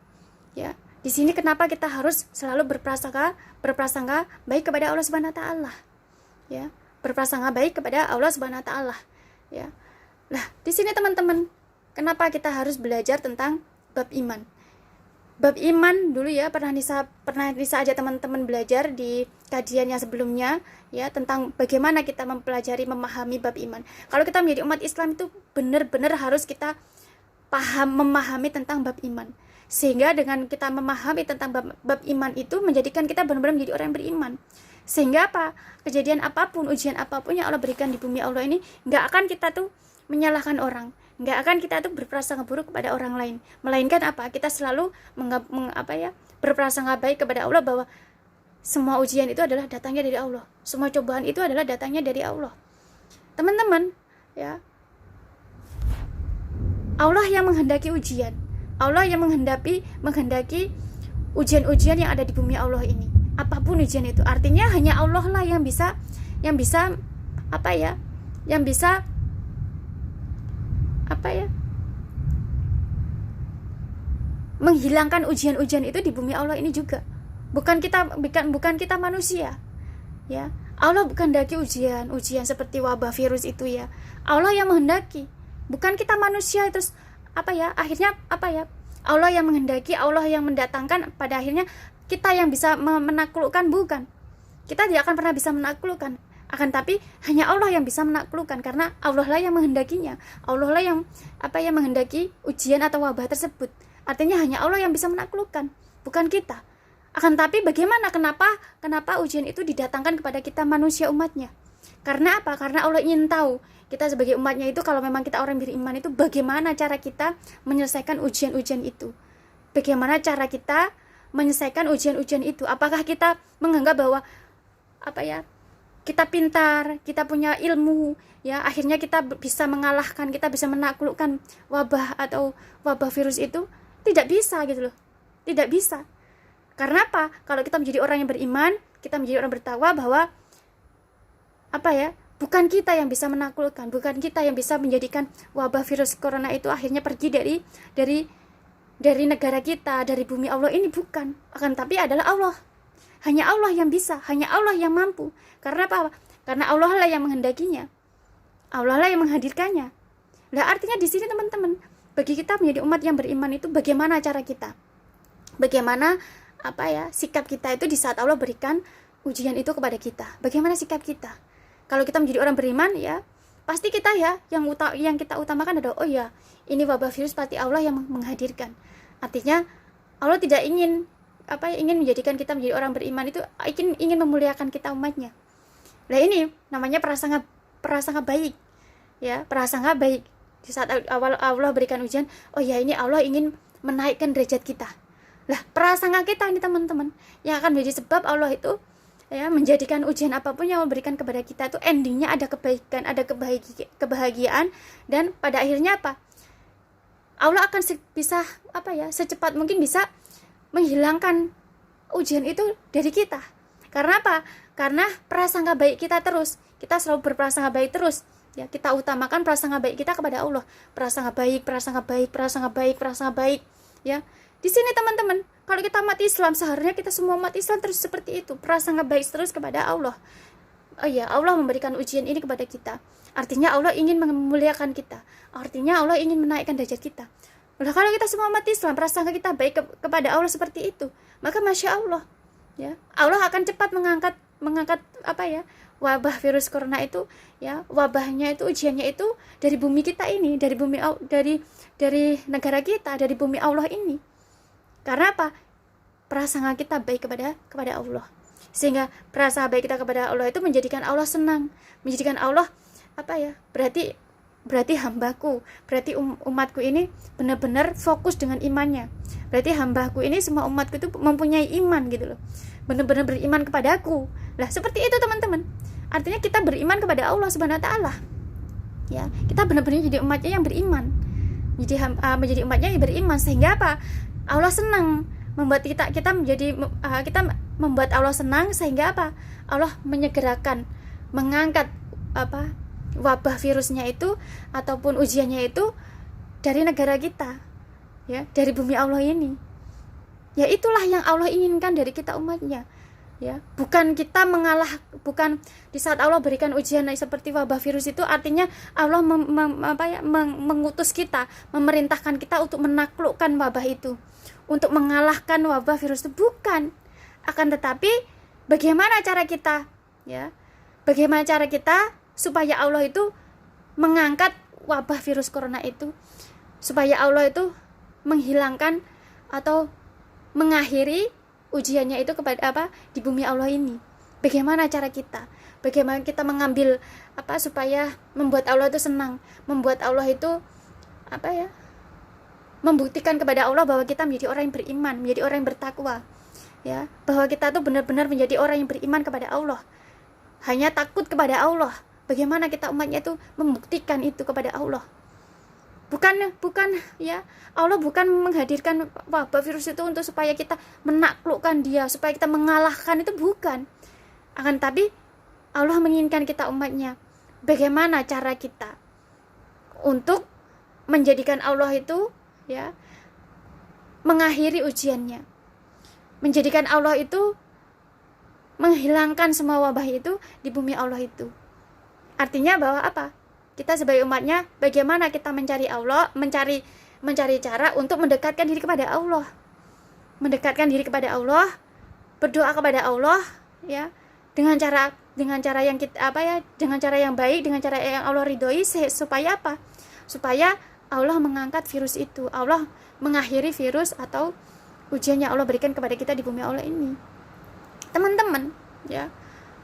Ya, Di sini kenapa kita harus selalu berprasangka baik kepada Allah Subhanahu wa taala. Ya, berprasangka baik kepada Allah Subhanahu wa taala. Ya. Nah, di sini teman-teman, kenapa kita harus belajar tentang bab iman? Bab iman dulu ya, pernah Nisa ajak teman-teman belajar di kajian yang sebelumnya ya, tentang bagaimana kita mempelajari, memahami bab iman. Kalau kita menjadi umat Islam itu benar-benar harus kita memahami tentang bab iman. Sehingga dengan kita memahami tentang bab iman itu menjadikan kita benar-benar menjadi orang yang beriman. Sehingga apa? Kejadian apapun, ujian apapun yang Allah berikan di bumi Allah ini, nggak akan kita tuh menyalahkan orang, nggak akan kita tuh berprasangka buruk kepada orang lain. Melainkan apa? Kita selalu berprasangka baik kepada Allah, bahwa semua ujian itu adalah datangnya dari Allah. Semua cobaan itu adalah datangnya dari Allah. Teman-teman, ya, Allah yang menghendaki ujian. Allah yang menghendaki ujian-ujian yang ada di bumi Allah ini. Apapun ujian itu, artinya hanya Allah lah yang bisa menghilangkan ujian-ujian itu di bumi Allah ini juga. Bukan kita manusia. Ya. Allah bukan menghendaki ujian seperti wabah virus itu ya. Allah yang menghendaki. Bukan kita manusia terus akhirnya Allah yang menghendaki, Allah yang mendatangkan, pada akhirnya kita yang bisa menaklukkan, bukan. Kita tidak akan pernah bisa menaklukkan. Akan tapi hanya Allah yang bisa menaklukkan, karena Allah lah yang menghendakinya. Allah lah yang menghendaki ujian atau wabah tersebut. Artinya hanya Allah yang bisa menaklukkan, bukan kita. Akan tapi bagaimana, kenapa ujian itu didatangkan kepada kita manusia umatnya? Karena apa? Karena Allah ingin tahu kita sebagai umatnya itu, kalau memang kita orang beriman itu, bagaimana cara kita menyelesaikan ujian-ujian itu. Bagaimana cara kita menyelesaikan ujian-ujian itu. Apakah kita menganggap bahwa kita pintar, kita punya ilmu, ya akhirnya kita bisa mengalahkan, kita bisa menaklukkan wabah atau wabah virus itu? Tidak bisa gitu loh. Tidak bisa. Karena apa? Kalau kita menjadi orang yang beriman, kita menjadi orang bertakwa, bahwa bukan kita yang bisa menaklukkan, bukan kita yang bisa menjadikan wabah virus corona itu akhirnya pergi dari negara kita, dari bumi Allah ini, bukan. Akan tapi adalah Allah. Hanya Allah yang bisa, hanya Allah yang mampu. Karena apa? Karena Allah lah yang menghendakinya. Allah lah yang menghadirkannya. Nah, artinya di sini teman-teman, bagi kita menjadi umat yang beriman itu, bagaimana cara kita? Bagaimana sikap kita itu di saat Allah berikan ujian itu kepada kita? Bagaimana sikap kita? Kalau kita menjadi orang beriman, ya pasti kita ya yang kita utamakan adalah, oh ya, ini wabah virus pasti Allah yang menghadirkan. Artinya Allah tidak ingin menjadikan kita menjadi orang beriman itu ingin memuliakan kita umatnya. Nah, ini namanya prasangka baik. Ya, prasangka baik. Di saat awal Allah berikan ujian, oh ya, ini Allah ingin menaikkan derajat kita. Lah, prasangka kita ini teman-teman yang akan menjadi sebab Allah itu ya menjadikan ujian apapun yang memberikan kepada kita itu endingnya ada kebaikan, ada kebahagiaan, dan pada akhirnya apa? Allah akan bisa secepat mungkin bisa menghilangkan ujian itu dari kita. Karena apa? Karena prasangka baik kita terus. Kita selalu berprasangka baik terus. Ya, kita utamakan prasangka baik kita kepada Allah. Prasangka baik. Ya. Di sini teman-teman, kalau kita umat Islam, seharusnya kita semua umat Islam terus seperti itu, prasangka baik terus kepada Allah. Oh ya, Allah memberikan ujian ini kepada kita. Artinya Allah ingin memuliakan kita. Artinya Allah ingin menaikkan derajat kita. Nah, kalau kita semua umat Islam, prasangka kita baik kepada Allah seperti itu, maka masya Allah, ya Allah akan cepat mengangkat wabah virus corona itu, ya wabahnya itu, ujiannya itu dari bumi kita ini, dari negara kita, dari bumi Allah ini. Karena apa? Prasangka kita baik kepada Allah. Sehingga prasangka baik kita kepada Allah itu menjadikan Allah senang, menjadikan Allah berarti hambaku, berarti umatku ini benar-benar fokus dengan imannya. Berarti hambaku ini, semua umatku itu mempunyai iman gitu loh. Benar-benar beriman kepadaku. Lah, seperti itu teman-teman. Artinya kita beriman kepada Allah Subhanahu wa taala. Ya, kita benar-benar jadi umatnya yang beriman. Menjadi umatnya yang beriman, sehingga apa? Allah senang membuat kita membuat Allah senang, sehingga apa? Allah menyegerakan mengangkat wabah virusnya itu ataupun ujiannya itu dari negara kita, ya, dari bumi Allah ini. Ya itulah yang Allah inginkan dari kita umatnya. Ya, bukan kita mengalah, bukan di saat Allah berikan ujian seperti wabah virus itu artinya Allah mengutus kita, memerintahkan kita untuk menaklukkan wabah itu, untuk mengalahkan wabah virus itu, bukan. Akan tetapi bagaimana cara kita, ya, bagaimana cara kita supaya Allah itu mengangkat wabah virus corona itu, supaya Allah itu menghilangkan atau mengakhiri ujiannya itu kepada di bumi Allah ini. Bagaimana cara kita? Bagaimana kita mengambil supaya membuat Allah itu senang, membuat Allah itu membuktikan kepada Allah bahwa kita menjadi orang yang beriman, menjadi orang yang bertakwa, ya, bahwa kita tuh benar-benar menjadi orang yang beriman kepada Allah, hanya takut kepada Allah. Bagaimana kita umatnya itu membuktikan itu kepada Allah? Bukan ya, Allah bukan menghadirkan wabah virus itu untuk supaya kita menaklukkan dia, supaya kita mengalahkan, itu bukan. Akan tapi Allah menginginkan kita umatnya, bagaimana cara kita untuk menjadikan Allah itu, ya, mengakhiri ujiannya, menjadikan Allah itu menghilangkan semua wabah itu di bumi Allah itu. Artinya bahwa kita sebagai umatnya, bagaimana kita mencari Allah, mencari cara untuk mendekatkan diri kepada Allah, mendekatkan diri kepada Allah, berdoa kepada Allah, ya, dengan cara yang kita dengan cara yang baik, dengan cara yang Allah ridhoi, supaya supaya Allah mengangkat virus itu, Allah mengakhiri virus atau ujian yang Allah berikan kepada kita di bumi Allah ini. Teman-teman, ya,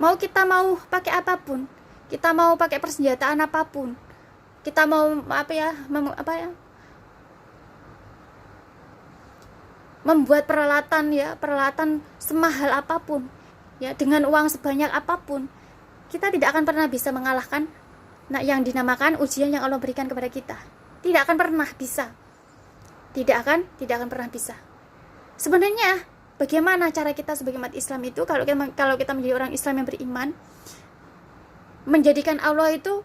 kita mau pakai apapun, kita mau pakai persenjataan apapun, kita mau membuat peralatan semahal apapun, ya, dengan uang sebanyak apapun, kita tidak akan pernah bisa mengalahkan yang dinamakan ujian yang Allah berikan kepada kita. Tidak akan pernah bisa. Tidak akan pernah bisa. Sebenarnya bagaimana cara kita sebagai umat Islam itu, kalau kita menjadi orang Islam yang beriman, menjadikan Allah itu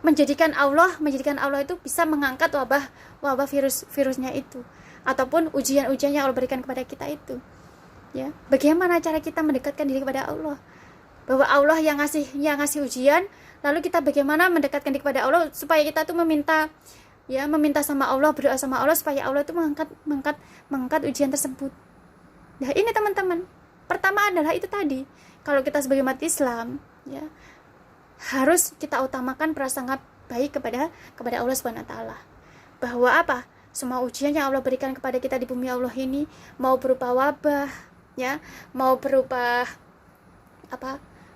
menjadikan Allah itu bisa mengangkat wabah virusnya itu, ataupun ujian-ujian yang Allah berikan kepada kita itu, ya. Bagaimana cara kita mendekatkan diri kepada Allah, bahwa Allah yang ngasih ujian, lalu kita bagaimana mendekatkan diri kepada Allah supaya kita tuh meminta sama Allah, berdoa sama Allah supaya Allah itu mengangkat ujian tersebut. Nah, ini teman-teman, pertama adalah itu tadi, kalau kita sebagai umat Islam, ya, harus kita utamakan prasangka baik kepada Allah Subhanahu wa taala. Bahwa semua ujian yang Allah berikan kepada kita di bumi Allah ini, mau berupa wabah, ya, mau berupa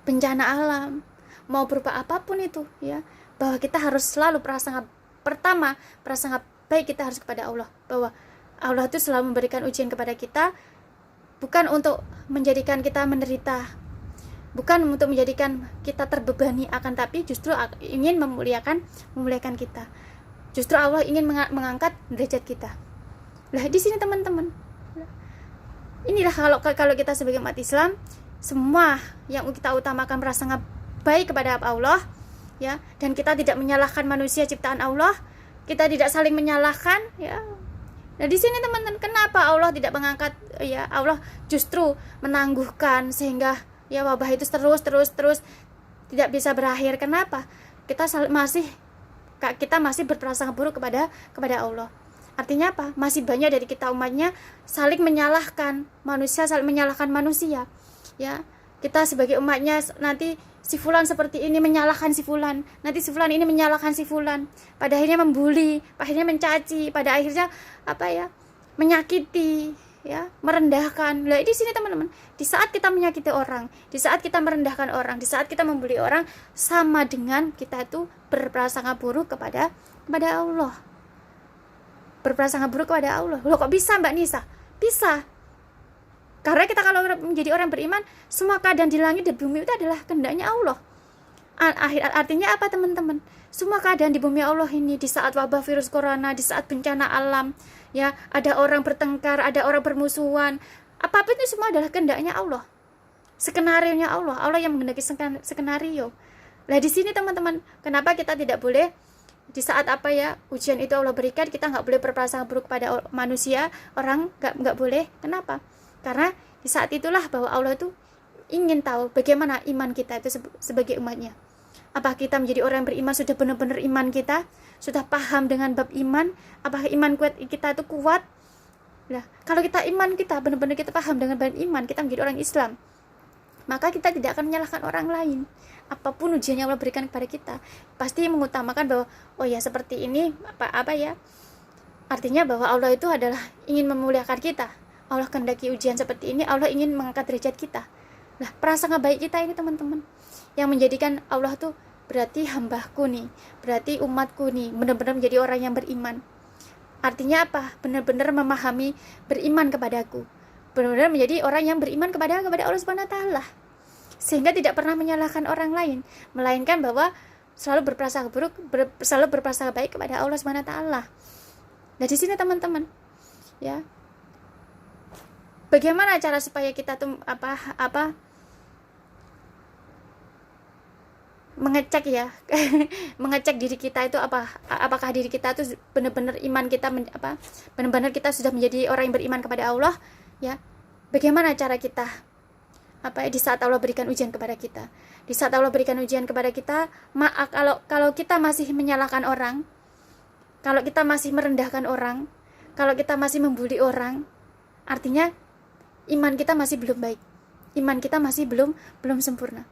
bencana alam, mau berupa apapun itu, ya, bahwa kita harus selalu prasangka baik kita harus kepada Allah, bahwa Allah itu selalu memberikan ujian kepada kita, bukan untuk menjadikan kita menderita, bukan untuk menjadikan kita terbebani, akan tapi justru ingin memuliakan kita. Justru Allah ingin mengangkat derajat kita. Lah di sini teman-teman, inilah kalau kita sebagai umat Islam, semua yang kita utamakan prasangka baik kepada Allah, ya, dan kita tidak menyalahkan manusia ciptaan Allah, kita tidak saling menyalahkan, ya. Nah di sini teman-teman, kenapa Allah tidak mengangkat, ya, Allah justru menangguhkan sehingga, ya, wabah itu terus tidak bisa berakhir. Kenapa? Kita masih berprasangka buruk kepada Allah. Artinya masih banyak dari kita umatnya saling menyalahkan manusia, ya. Kita sebagai umatnya, nanti si fulan seperti ini menyalahkan si fulan, nanti si fulan ini menyalahkan si fulan, pada akhirnya membuli, pada akhirnya mencaci, pada akhirnya menyakiti, ya, merendahkan. Lah di sini teman-teman, di saat kita menyakiti orang, di saat kita merendahkan orang, di saat kita membuli orang, sama dengan kita itu berprasangka buruk kepada Allah. Berprasangka buruk kepada Allah. Loh, kok bisa Mbak Nisa? Bisa. Karena kita kalau menjadi orang beriman, semua keadaan di langit dan bumi itu adalah kehendaknya Allah. Artinya apa teman-teman? Semua keadaan di bumi Allah ini, di saat wabah virus corona, di saat bencana alam, ya, ada orang bertengkar, ada orang bermusuhan, apapun itu semua adalah kehendaknya Allah. Skenarionya Allah yang menghendaki skenario. Lah di sini teman-teman, kenapa kita tidak boleh di saat apa ya ujian itu Allah berikan, kita nggak boleh berprasangka buruk pada manusia, orang, nggak boleh. Kenapa? Karena di saat itulah bahwa Allah itu ingin tahu bagaimana iman kita itu sebagai umatnya. Apakah kita menjadi orang yang beriman, sudah benar-benar iman kita sudah paham dengan bab iman, apakah iman kita itu kuat. Nah, kalau kita iman kita benar-benar kita paham dengan bab iman, kita menjadi orang Islam, maka kita tidak akan menyalahkan orang lain. Apapun ujian yang Allah berikan kepada kita, pasti mengutamakan bahwa oh ya seperti ini apa ya, artinya bahwa Allah itu adalah ingin memuliakan kita. Allah kehendaki ujian seperti ini, Allah ingin mengangkat derajat kita. Nah, prasangka baik kita ini teman-teman yang menjadikan Allah tuh berarti hambaku nih, berarti umatku nih benar-benar menjadi orang yang beriman. Artinya apa? Benar-benar memahami, beriman kepadaku, benar-benar menjadi orang yang beriman kepada Allah Subhanahu wa taala, sehingga tidak pernah menyalahkan orang lain, melainkan bahwa selalu berprasangka buruk, selalu berprasangka baik kepada Allah Subhanahu wa taala. Nah, di sini teman-teman, ya. Bagaimana cara supaya kita tuh mengecek ya mengecek diri kita itu apakah diri kita itu benar-benar iman kita benar-benar kita sudah menjadi orang yang beriman kepada Allah, ya. Bagaimana cara kita di saat Allah berikan ujian kepada kita, di saat Allah berikan ujian kepada kita, kalau kita masih menyalahkan orang, kalau kita masih merendahkan orang, kalau kita masih membuli orang, artinya iman kita masih belum baik, iman kita masih belum sempurna,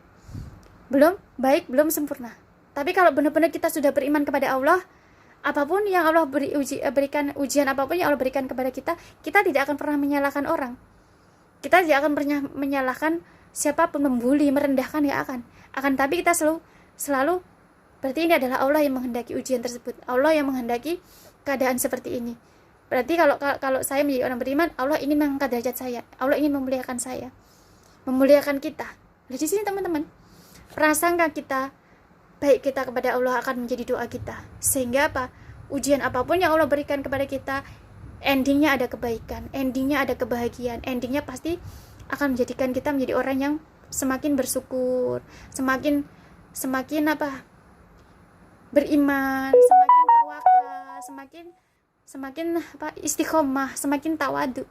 belum baik, belum sempurna. Tapi kalau benar-benar kita sudah beriman kepada Allah, apapun yang Allah berikan ujian, apapun yang Allah berikan kepada kita, kita tidak akan pernah menyalahkan orang, kita tidak akan pernah menyalahkan siapapun, membuli, merendahkan, ya akan tapi kita selalu berarti ini adalah Allah yang menghendaki ujian tersebut, Allah yang menghendaki keadaan seperti ini. Berarti kalau saya menjadi orang beriman, Allah ingin mengangkat derajat saya, Allah ingin memuliakan saya, memuliakan kita. Nah, di sini teman-teman, prasangka kita baik kita kepada Allah akan menjadi doa kita, sehingga ujian apapun yang Allah berikan kepada kita, endingnya ada kebaikan, endingnya ada kebahagiaan, endingnya pasti akan menjadikan kita menjadi orang yang semakin bersyukur, semakin beriman, semakin tawakal, semakin istiqomah, semakin tawadu.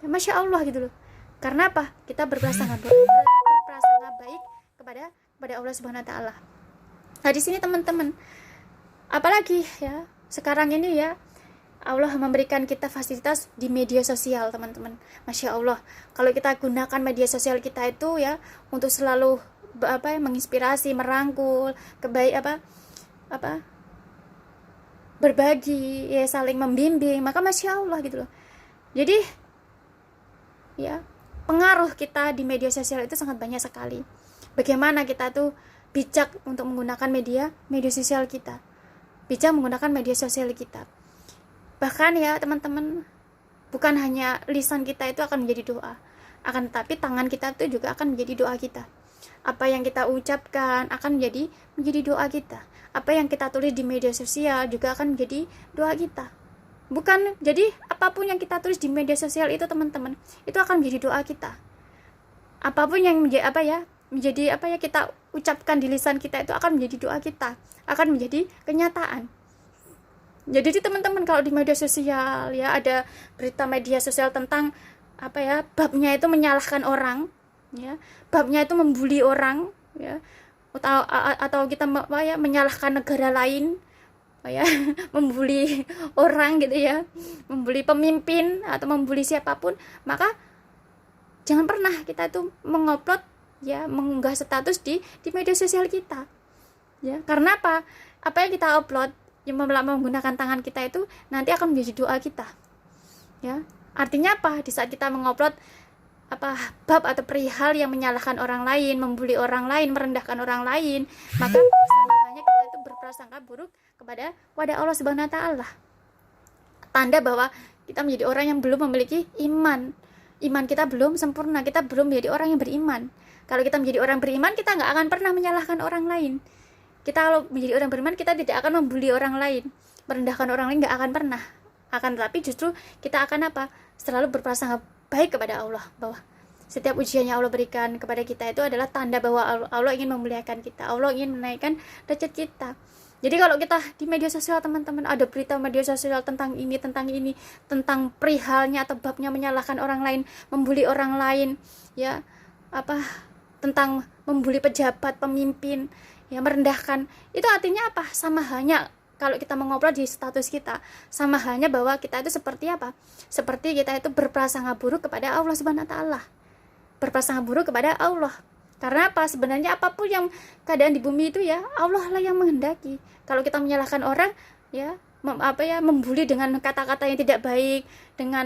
Ya, Masya Allah gitu loh. Karena kita berprasangka baik kepada Allah Subhanahu wa taala. Nah, di sini teman-teman, apalagi ya sekarang ini ya, Allah memberikan kita fasilitas di media sosial, teman-teman. Masya Allah, kalau kita gunakan media sosial kita itu ya untuk selalu menginspirasi, merangkul, berbagi, ya saling membimbing, maka Masya Allah gitu loh. Jadi ya, pengaruh kita di media sosial itu sangat banyak sekali. Bagaimana kita tuh bijak untuk menggunakan media sosial kita, bijak menggunakan media sosial kita. Bahkan ya teman-teman, bukan hanya lisan kita itu akan menjadi doa, akan tetapi tangan kita itu juga akan menjadi doa kita. Apa yang kita ucapkan akan menjadi doa kita. Apa yang kita tulis di media sosial juga akan menjadi doa kita. Bukan, jadi apapun yang kita tulis di media sosial itu teman-teman, itu akan menjadi doa kita. Apapun yang menjadi kita ucapkan di lisan kita itu akan menjadi doa kita, akan menjadi kenyataan. Jadi teman-teman, kalau di media sosial ya ada berita media sosial tentang babnya itu menyalahkan orang, ya, babnya itu membuli orang, ya, atau kita menyalahkan negara lain, ya, membuli orang gitu ya, membuli pemimpin atau membuli siapapun, maka jangan pernah kita itu mengupload ya, mengunggah status di media sosial kita, ya. Karena apa yang kita upload yang menggunakan tangan kita itu nanti akan menjadi doa kita, ya. Artinya di saat kita mengupload bab atau perihal yang menyalahkan orang lain, membuli orang lain, merendahkan orang lain, maka sama halnya kita itu berprasangka buruk kepada Allah Subhanahu wa taala. Tanda bahwa kita menjadi orang yang belum memiliki iman kita belum sempurna, kita belum menjadi orang yang beriman. Kalau kita menjadi orang beriman, kita nggak akan pernah menyalahkan orang lain. Kita kalau menjadi orang beriman, kita tidak akan membuli orang lain, merendahkan orang lain, nggak akan pernah. Akan tetapi justru kita akan selalu berprasangka baik kepada Allah, bahwa setiap ujian yang Allah berikan kepada kita itu adalah tanda bahwa Allah ingin memuliakan kita, Allah ingin menaikkan derajat kita. Jadi kalau kita di media sosial teman-teman ada berita media sosial tentang ini, tentang perihalnya atau babnya menyalahkan orang lain, membuli orang lain, ya, apa, tentang membuli pejabat, pemimpin, ya, merendahkan, itu artinya apa? Sama halnya kalau kita mengupload di status kita, sama halnya bahwa kita itu seperti apa? Seperti kita itu berprasangka buruk kepada Allah Subhanahu wa taala. Berprasangka buruk kepada Allah. Karena apa? Sebenarnya apapun yang keadaan di bumi itu ya Allah lah yang menghendaki. Kalau kita menyalahkan orang, ya, membuli dengan kata-kata yang tidak baik, dengan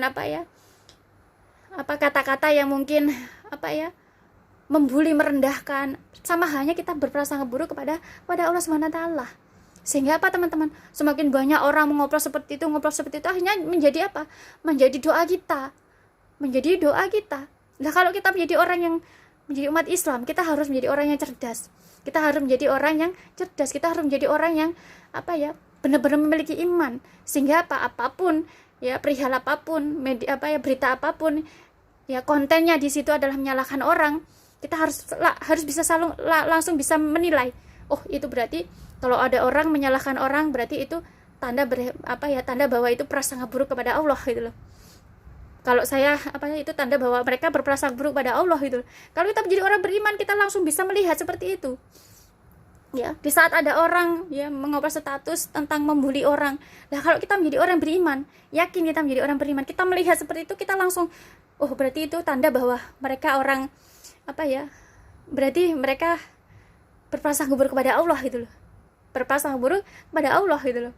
kata-kata yang mungkin membuli, merendahkan, sama halnya kita berprasangka buruk kepada Allah Subhanahu wa taala. Sehingga apa teman-teman? Semakin banyak orang ngobrol seperti itu akhirnya menjadi apa? Menjadi doa kita. Nah, kalau kita menjadi orang yang menjadi umat Islam, kita harus menjadi orang yang cerdas. Kita harus menjadi orang yang cerdas. Kita harus menjadi orang yang benar-benar memiliki iman. Sehingga apapun, ya, perihal apapun, berita apapun, ya, kontennya di situ adalah menyalahkan orang, kita harus bisa langsung bisa menilai. Oh, itu berarti kalau ada orang menyalahkan orang, berarti itu tanda bahwa itu prasangka buruk kepada Allah gitu loh. Kalau saya itu tanda bahwa mereka berprasangka buruk pada Allah gitu. Kalau kita menjadi orang beriman, kita langsung bisa melihat seperti itu. Ya, di saat ada orang ya mengupload status tentang membuli orang. Nah, kalau kita menjadi orang beriman, yakin kita menjadi orang beriman, kita melihat seperti itu, kita langsung berarti itu tanda bahwa mereka orang berarti mereka berprasangka buruk kepada Allah gitu loh. Berprasangka buruk kepada Allah gitu loh.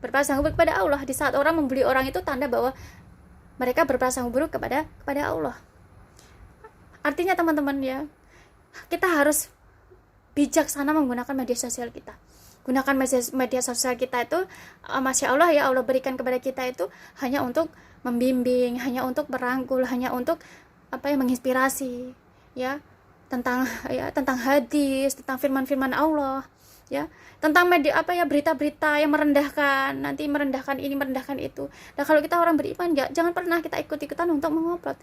Berprasangka buruk kepada Allah. Di saat orang membuli orang itu tanda bahwa mereka berprasangka buruk kepada Allah. Artinya teman-teman ya, kita harus bijaksana menggunakan media sosial kita. Gunakan media sosial kita itu, Masya Allah ya, Allah berikan kepada kita itu hanya untuk membimbing, hanya untuk merangkul, hanya untuk menginspirasi ya, tentang hadis, tentang firman-firman Allah ya, tentang media berita-berita yang merendahkan, nanti merendahkan ini, merendahkan itu. Nah, kalau kita orang beriman, jangan pernah kita ikut-ikutan untuk mengupload.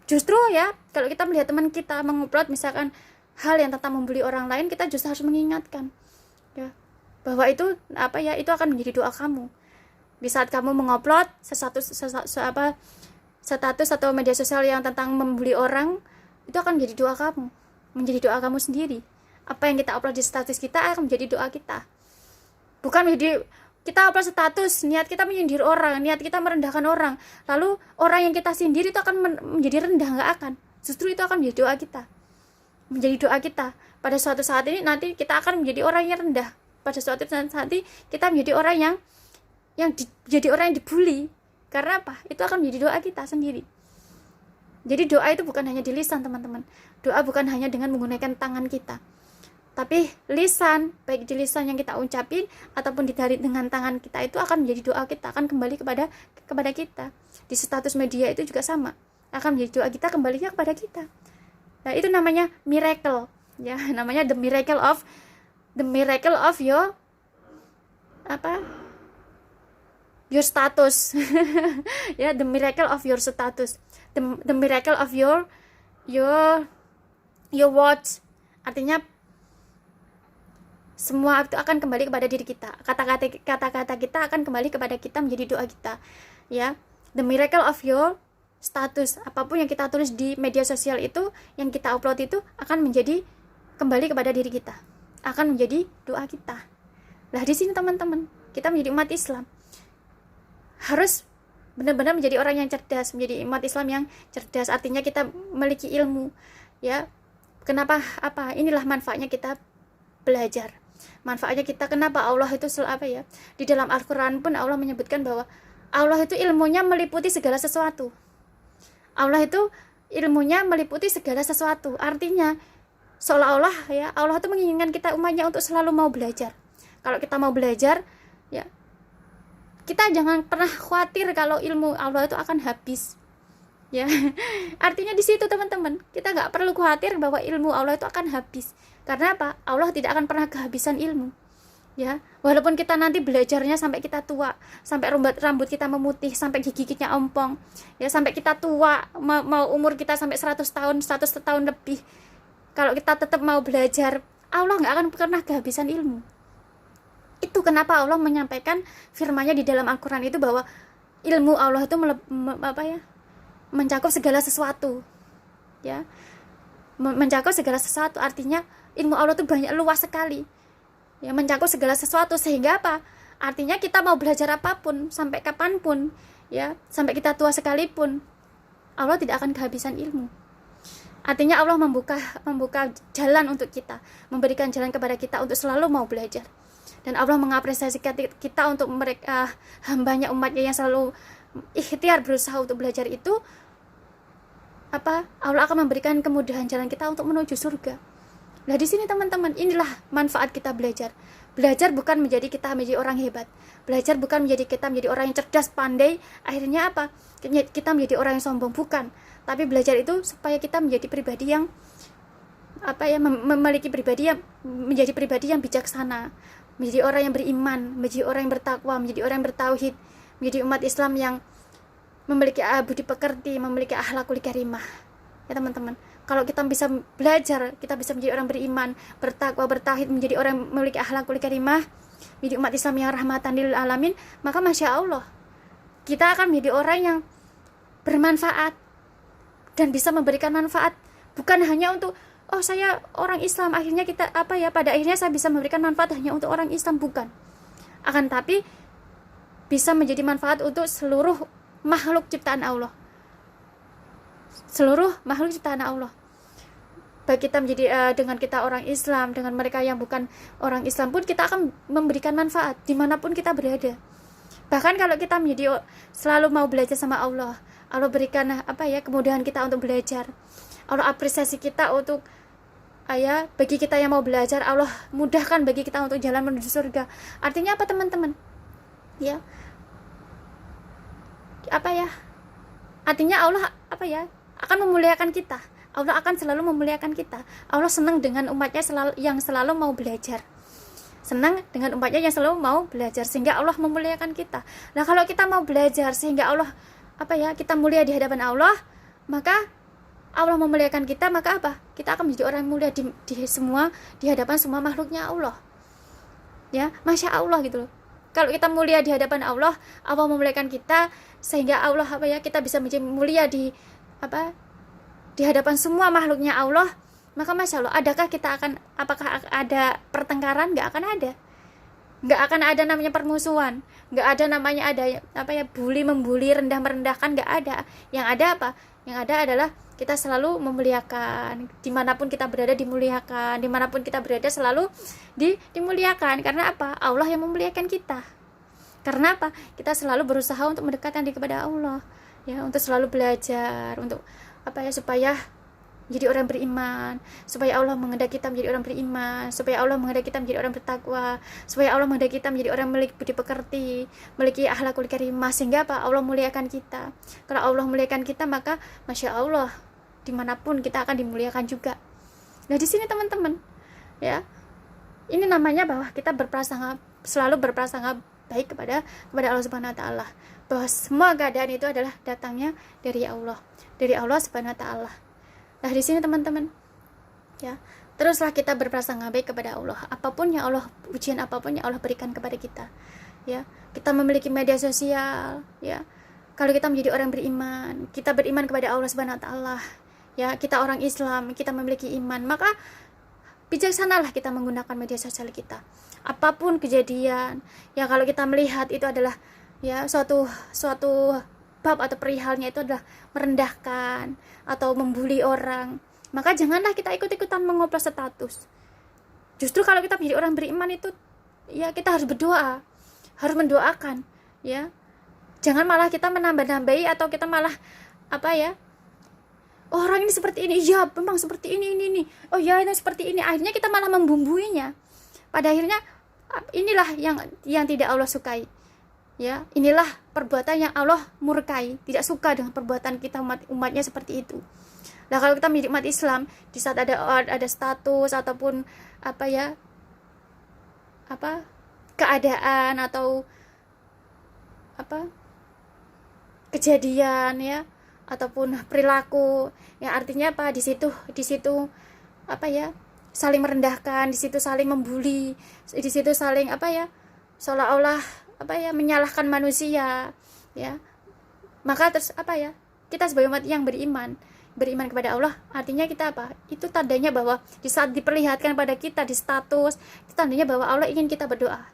Justru ya, kalau kita melihat teman kita mengupload misalkan hal yang tentang membuli orang lain, kita justru harus mengingatkan ya, bahwa itu itu akan menjadi doa kamu. Di saat kamu mengupload status atau media sosial yang tentang membuli orang, itu akan menjadi doa kamu, menjadi doa kamu sendiri. Apa yang kita upload di status kita akan menjadi doa kita. Bukan menjadi kita upload status, niat kita menyindir orang, niat kita merendahkan orang, lalu orang yang kita sindir itu akan menjadi rendah, nggak akan. Justru itu akan menjadi doa kita. Menjadi doa kita. Pada suatu saat ini nanti kita akan menjadi orang yang rendah. Pada suatu saat nanti kita menjadi orang yang jadi orang yang dibully. Karena apa? Itu akan menjadi doa kita sendiri. Jadi doa itu bukan hanya di lisan teman-teman. Doa bukan hanya dengan menggunakan tangan kita, tapi lisan, baik di lisan yang kita ucapin ataupun ditarik dengan tangan kita, itu akan menjadi doa kita, akan kembali kepada kita. Di status media itu juga sama, akan menjadi doa kita kembalinya kepada kita. Nah, itu namanya miracle ya, namanya the miracle of your your status ya, the miracle of your status, the miracle of your words. Artinya semua itu akan kembali kepada diri kita. Kata-kata kita akan kembali kepada kita, menjadi doa kita ya. The miracle of your status, apapun yang kita tulis di media sosial itu, yang kita upload itu akan menjadi kembali kepada diri kita, akan menjadi doa kita. Nah, di sini teman-teman, kita menjadi umat Islam harus benar-benar menjadi orang yang cerdas, menjadi umat Islam yang cerdas. Artinya kita memiliki ilmu ya. Kenapa? Inilah manfaatnya kita belajar. Manfaatnya kita, kenapa Allah itu di dalam Al-Quran pun Allah menyebutkan bahwa Allah itu ilmunya meliputi segala sesuatu. Allah itu ilmunya meliputi segala sesuatu. Artinya seolah-olah ya, Allah itu menginginkan kita umatnya untuk selalu mau belajar. Kalau kita mau belajar ya, kita jangan pernah khawatir kalau ilmu Allah itu akan habis ya. Artinya di situ teman-teman, kita nggak perlu khawatir bahwa ilmu Allah itu akan habis. Karena apa? Allah tidak akan pernah kehabisan ilmu ya. Walaupun kita nanti belajarnya sampai kita tua, sampai rambut kita memutih, sampai gigi-giginya ompong ya, sampai kita tua, mau umur kita sampai 100 tahun lebih, kalau kita tetap mau belajar, Allah nggak akan pernah kehabisan ilmu Itu kenapa Allah menyampaikan firman-Nya di dalam Al-Qur'an itu bahwa ilmu Allah itu mencakup segala sesuatu, ya. Mencakup segala sesuatu, artinya ilmu Allah itu banyak, luas sekali, ya, mencakup segala sesuatu. Sehingga apa? Artinya kita mau belajar apapun sampai kapanpun, ya, sampai kita tua sekalipun, Allah tidak akan kehabisan ilmu. Artinya Allah membuka jalan untuk kita, memberikan jalan kepada kita untuk selalu mau belajar. Dan Allah mengapresiasi kita untuk mereka hambanya, umatnya yang selalu ikhtiar berusaha untuk belajar itu. Allah akan memberikan kemudahan jalan kita untuk menuju surga. Nah, di sini teman-teman, inilah manfaat kita belajar. Belajar bukan menjadi kita menjadi orang hebat. Belajar bukan menjadi kita menjadi orang yang cerdas, pandai. Akhirnya apa? Kita menjadi orang yang sombong, bukan. Tapi belajar itu supaya kita menjadi pribadi yang memiliki pribadi yang menjadi pribadi yang bijaksana, menjadi orang yang beriman, menjadi orang yang bertakwa, menjadi orang yang bertauhid, menjadi umat Islam yang memiliki budi pekerti, memiliki akhlakul karimah. Ya teman-teman, kalau kita bisa belajar, kita bisa menjadi orang beriman, bertakwa, bertauhid, menjadi orang yang memiliki akhlakul karimah, menjadi umat Islam yang rahmatan lil alamin, maka masya Allah kita akan menjadi orang yang bermanfaat dan bisa memberikan manfaat, bukan hanya untuk saya orang Islam, akhirnya kita pada akhirnya saya bisa memberikan manfaat hanya untuk orang Islam, bukan. Akan tapi bisa menjadi manfaat untuk seluruh makhluk ciptaan Allah. Seluruh makhluk ciptaan Allah. Baik kita menjadi dengan kita orang Islam, dengan mereka yang bukan orang Islam pun kita akan memberikan manfaat dimanapun kita berada. Bahkan kalau kita menjadi selalu mau belajar sama Allah, Allah berikan kemudahan kita untuk belajar. Allah apresiasi kita untuk bagi kita yang mau belajar, Allah mudahkan bagi kita untuk jalan menuju surga. Artinya apa teman-teman? Ya. Artinya Allah akan memuliakan kita. Allah akan selalu memuliakan kita. Allah senang dengan umatnya yang selalu mau belajar. Senang dengan umatnya yang selalu mau belajar, sehingga Allah memuliakan kita. Nah, kalau kita mau belajar sehingga Allah kita mulia di hadapan Allah, maka Allah memuliakan kita, maka kita akan menjadi orang mulia di hadapan semua makhluknya Allah. Ya, masya Allah gitu loh. Kalau kita mulia di hadapan Allah, Allah memuliakan kita, sehingga Allah kita bisa menjadi mulia di hadapan semua makhluknya Allah, maka masya Allah, apakah ada pertengkaran? Nggak akan ada. Nggak akan ada namanya permusuhan, nggak ada namanya bully membuli, rendah merendahkan, nggak ada. Yang ada yang ada adalah kita selalu memuliakan, dimanapun kita berada dimuliakan, dimanapun kita berada selalu dimuliakan. Karena Allah yang memuliakan kita. Karena kita selalu berusaha untuk mendekatkan diri kepada Allah, ya, untuk selalu belajar, untuk supaya menjadi orang beriman, supaya Allah menghendaki kita menjadi orang beriman, supaya Allah menghendaki kita menjadi orang bertakwa, supaya Allah menghendaki kita menjadi orang memiliki budi pekerti, memiliki akhlakul karimah, sehingga Allah muliakan kita. Kalau Allah muliakan kita, maka masya Allah dimanapun kita akan dimuliakan juga. Nah, di sini teman-teman, ya, ini namanya bahwa kita selalu berprasangka baik kepada Allah Subhanahu wa taala, bahwa semua keadaan itu adalah datangnya dari Allah Subhanahu wa taala. Nah, di sini teman-teman, ya, teruslah kita berprasangka baik kepada Allah, ujian apapun yang Allah berikan kepada kita, ya. Kita memiliki media sosial, ya. Kalau kita menjadi orang beriman, kita beriman kepada Allah Subhanahu wa taala, ya, kita orang Islam, kita memiliki iman, maka bijaksanalah kita menggunakan media sosial kita. Apapun kejadian, ya, kalau kita melihat itu adalah suatu bab atau perihalnya itu adalah merendahkan atau membuli orang, maka janganlah kita ikut-ikutan mengoplos status. Justru kalau kita menjadi orang beriman itu, ya, kita harus berdoa, harus mendoakan, ya. Jangan malah kita menambah-nambahi atau kita malah orang ini seperti ini, ya memang seperti ini. Oh ya, ini seperti ini. Akhirnya kita malah membumbuinya. Pada akhirnya inilah yang tidak Allah sukai. Ya, inilah perbuatan yang Allah murkai, tidak suka dengan perbuatan kita umatnya seperti itu. Nah, kalau kita menjadi umat Islam, di saat ada status ataupun keadaan atau kejadian, ya, ataupun perilaku, ya, artinya di situ saling merendahkan, di situ saling membuli, di situ saling seolah-olah menyalahkan manusia, ya. Maka terus kita sebagai umat yang beriman kepada Allah, artinya kita itu tandanya bahwa di saat diperlihatkan pada kita di status, itu tandanya bahwa Allah ingin kita berdoa,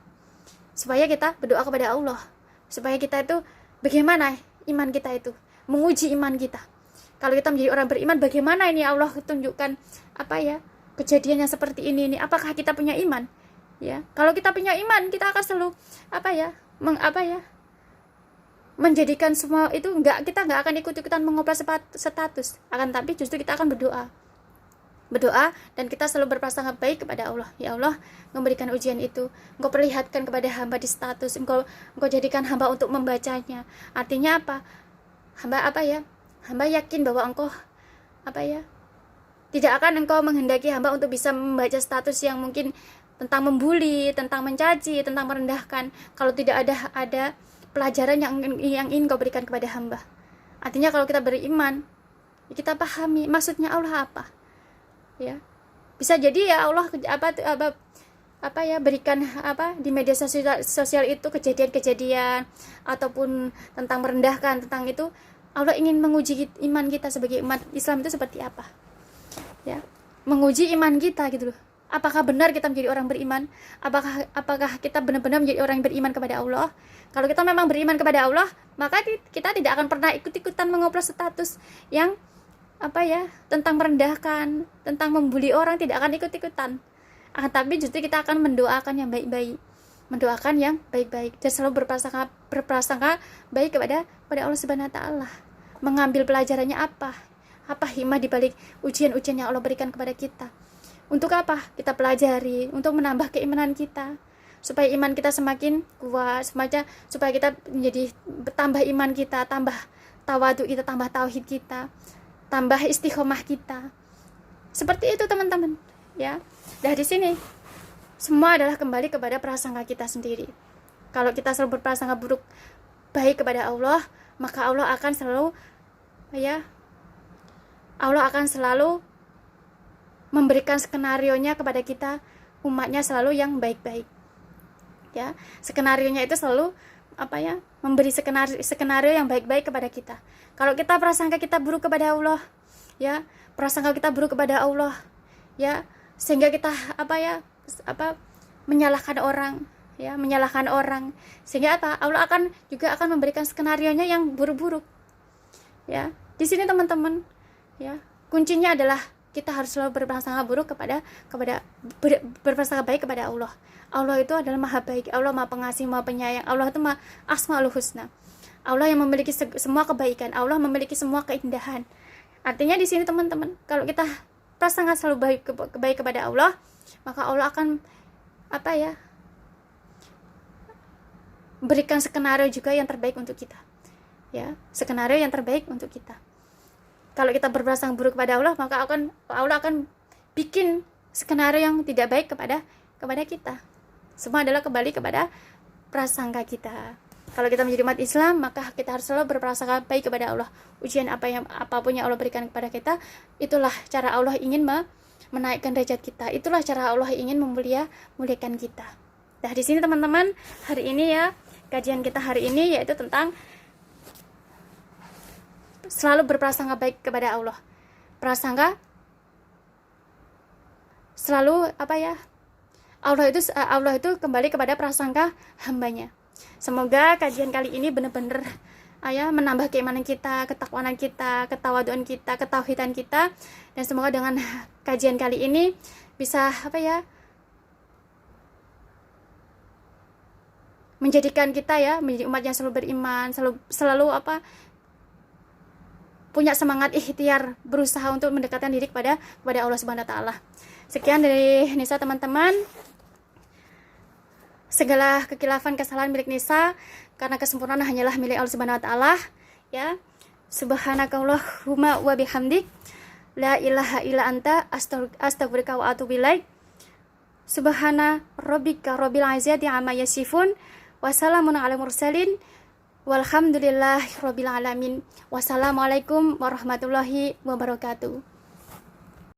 supaya kita berdoa kepada Allah, supaya kita itu bagaimana iman kita itu, menguji iman kita. Kalau kita menjadi orang beriman, bagaimana ini Allah tunjukkan kejadiannya seperti ini, apakah kita punya iman, ya. Kalau kita punya iman, kita akan selalu menjadikan semua itu kita nggak akan ikut-ikutan mengoplas status, akan tapi justru kita akan berdoa dan kita selalu berprasangka baik kepada Allah. Ya Allah, memberikan ujian itu, Engkau perlihatkan kepada hamba di status, Engkau jadikan hamba untuk membacanya. Artinya apa? Hamba yakin bahwa Engkau tidak akan Engkau menghendaki hamba untuk bisa membaca status yang mungkin tentang membuli, tentang mencaci, tentang merendahkan, kalau tidak ada pelajaran yang ingin Kau berikan kepada hamba. Artinya kalau kita beriman, kita pahami maksudnya Allah apa, ya. Bisa jadi ya Allah berikan di media sosial itu kejadian-kejadian ataupun tentang merendahkan, tentang itu Allah ingin menguji iman kita sebagai umat Islam itu seperti apa, ya. Menguji iman kita gitu loh. Apakah benar kita menjadi orang beriman? Apakah kita benar-benar menjadi orang yang beriman kepada Allah? Kalau kita memang beriman kepada Allah, maka kita tidak akan pernah ikut-ikutan mengoplos status yang tentang merendahkan, tentang membuli orang, tidak akan ikut-ikutan. Tapi justru kita akan mendoakan yang baik-baik, dan selalu berprasangka baik kepada Allah Subhanahu wa taala. Mengambil pelajarannya apa hikmah di balik ujian-ujian yang Allah berikan kepada kita. Untuk apa? Kita pelajari, untuk menambah keimanan kita, supaya iman kita semakin kuat, supaya kita menjadi bertambah iman kita, tambah tawadu kita, tambah tauhid kita, tambah istiqomah kita. Seperti itu teman-teman, ya. Dari sini semua adalah kembali kepada prasangka kita sendiri. Kalau kita selalu berprasangka buruk baik kepada Allah, maka Allah akan selalu memberikan skenarionya kepada kita, umatnya selalu yang baik-baik, ya. Skenarionya itu selalu memberi skenario yang baik-baik kepada kita. Kalau kita prasangka kita buruk kepada Allah, ya, prasangka kita buruk kepada Allah, ya, sehingga kita menyalahkan orang, sehingga Allah akan memberikan skenarionya yang buruk-buruk, ya. Di sini teman-teman, ya, kuncinya adalah kita harus selalu berprasangka berprasangka baik kepada Allah. Allah itu adalah maha baik, Allah maha pengasih, maha penyayang, Allah itu maha asmaul husna. Allah yang memiliki semua kebaikan, Allah memiliki semua keindahan. Artinya di sini teman-teman, kalau kita prasangka selalu baik kepada Allah, maka Allah akan berikan skenario juga yang terbaik untuk kita, ya, skenario yang terbaik untuk kita. Kalau kita berprasangka buruk kepada Allah, maka Allah akan bikin skenario yang tidak baik kepada kita. Semua adalah kembali kepada prasangka kita. Kalau kita menjadi umat Islam, maka kita harus selalu berprasangka baik kepada Allah. Ujian apapun yang Allah berikan kepada kita, itulah cara Allah ingin menaikkan derajat kita. Itulah cara Allah ingin memuliakan kita. Nah, di sini teman-teman, hari ini ya, kajian kita hari ini yaitu tentang selalu berprasangka baik kepada Allah. Prasangka selalu Allah itu kembali kepada prasangka hambanya. Semoga kajian kali ini benar-benar menambah keimanan kita, ketakwanan kita, ketawaduan kita, ketauhidan kita, dan semoga dengan kajian kali ini bisa menjadikan kita menjadi umat yang selalu beriman, selalu punya semangat ikhtiar, berusaha untuk mendekatkan diri kepada Allah Subhanahu wa taala. Sekian dari Nisa teman-teman. Segala kekilafan, kesalahan milik Nisa, karena kesempurnaan hanyalah milik Allah Subhanahu wa taala, ya. Subhanakallahumma wa bihamdik, la ilaha illa anta, astaghfiruka wa atubu ilaik. Subhana rabbika rabbil izzati amma yasifun, wa salamun alal mursalin, walhamdulillahi rabbil alamin. Wassalamualaikum warahmatullahi wabarakatuh.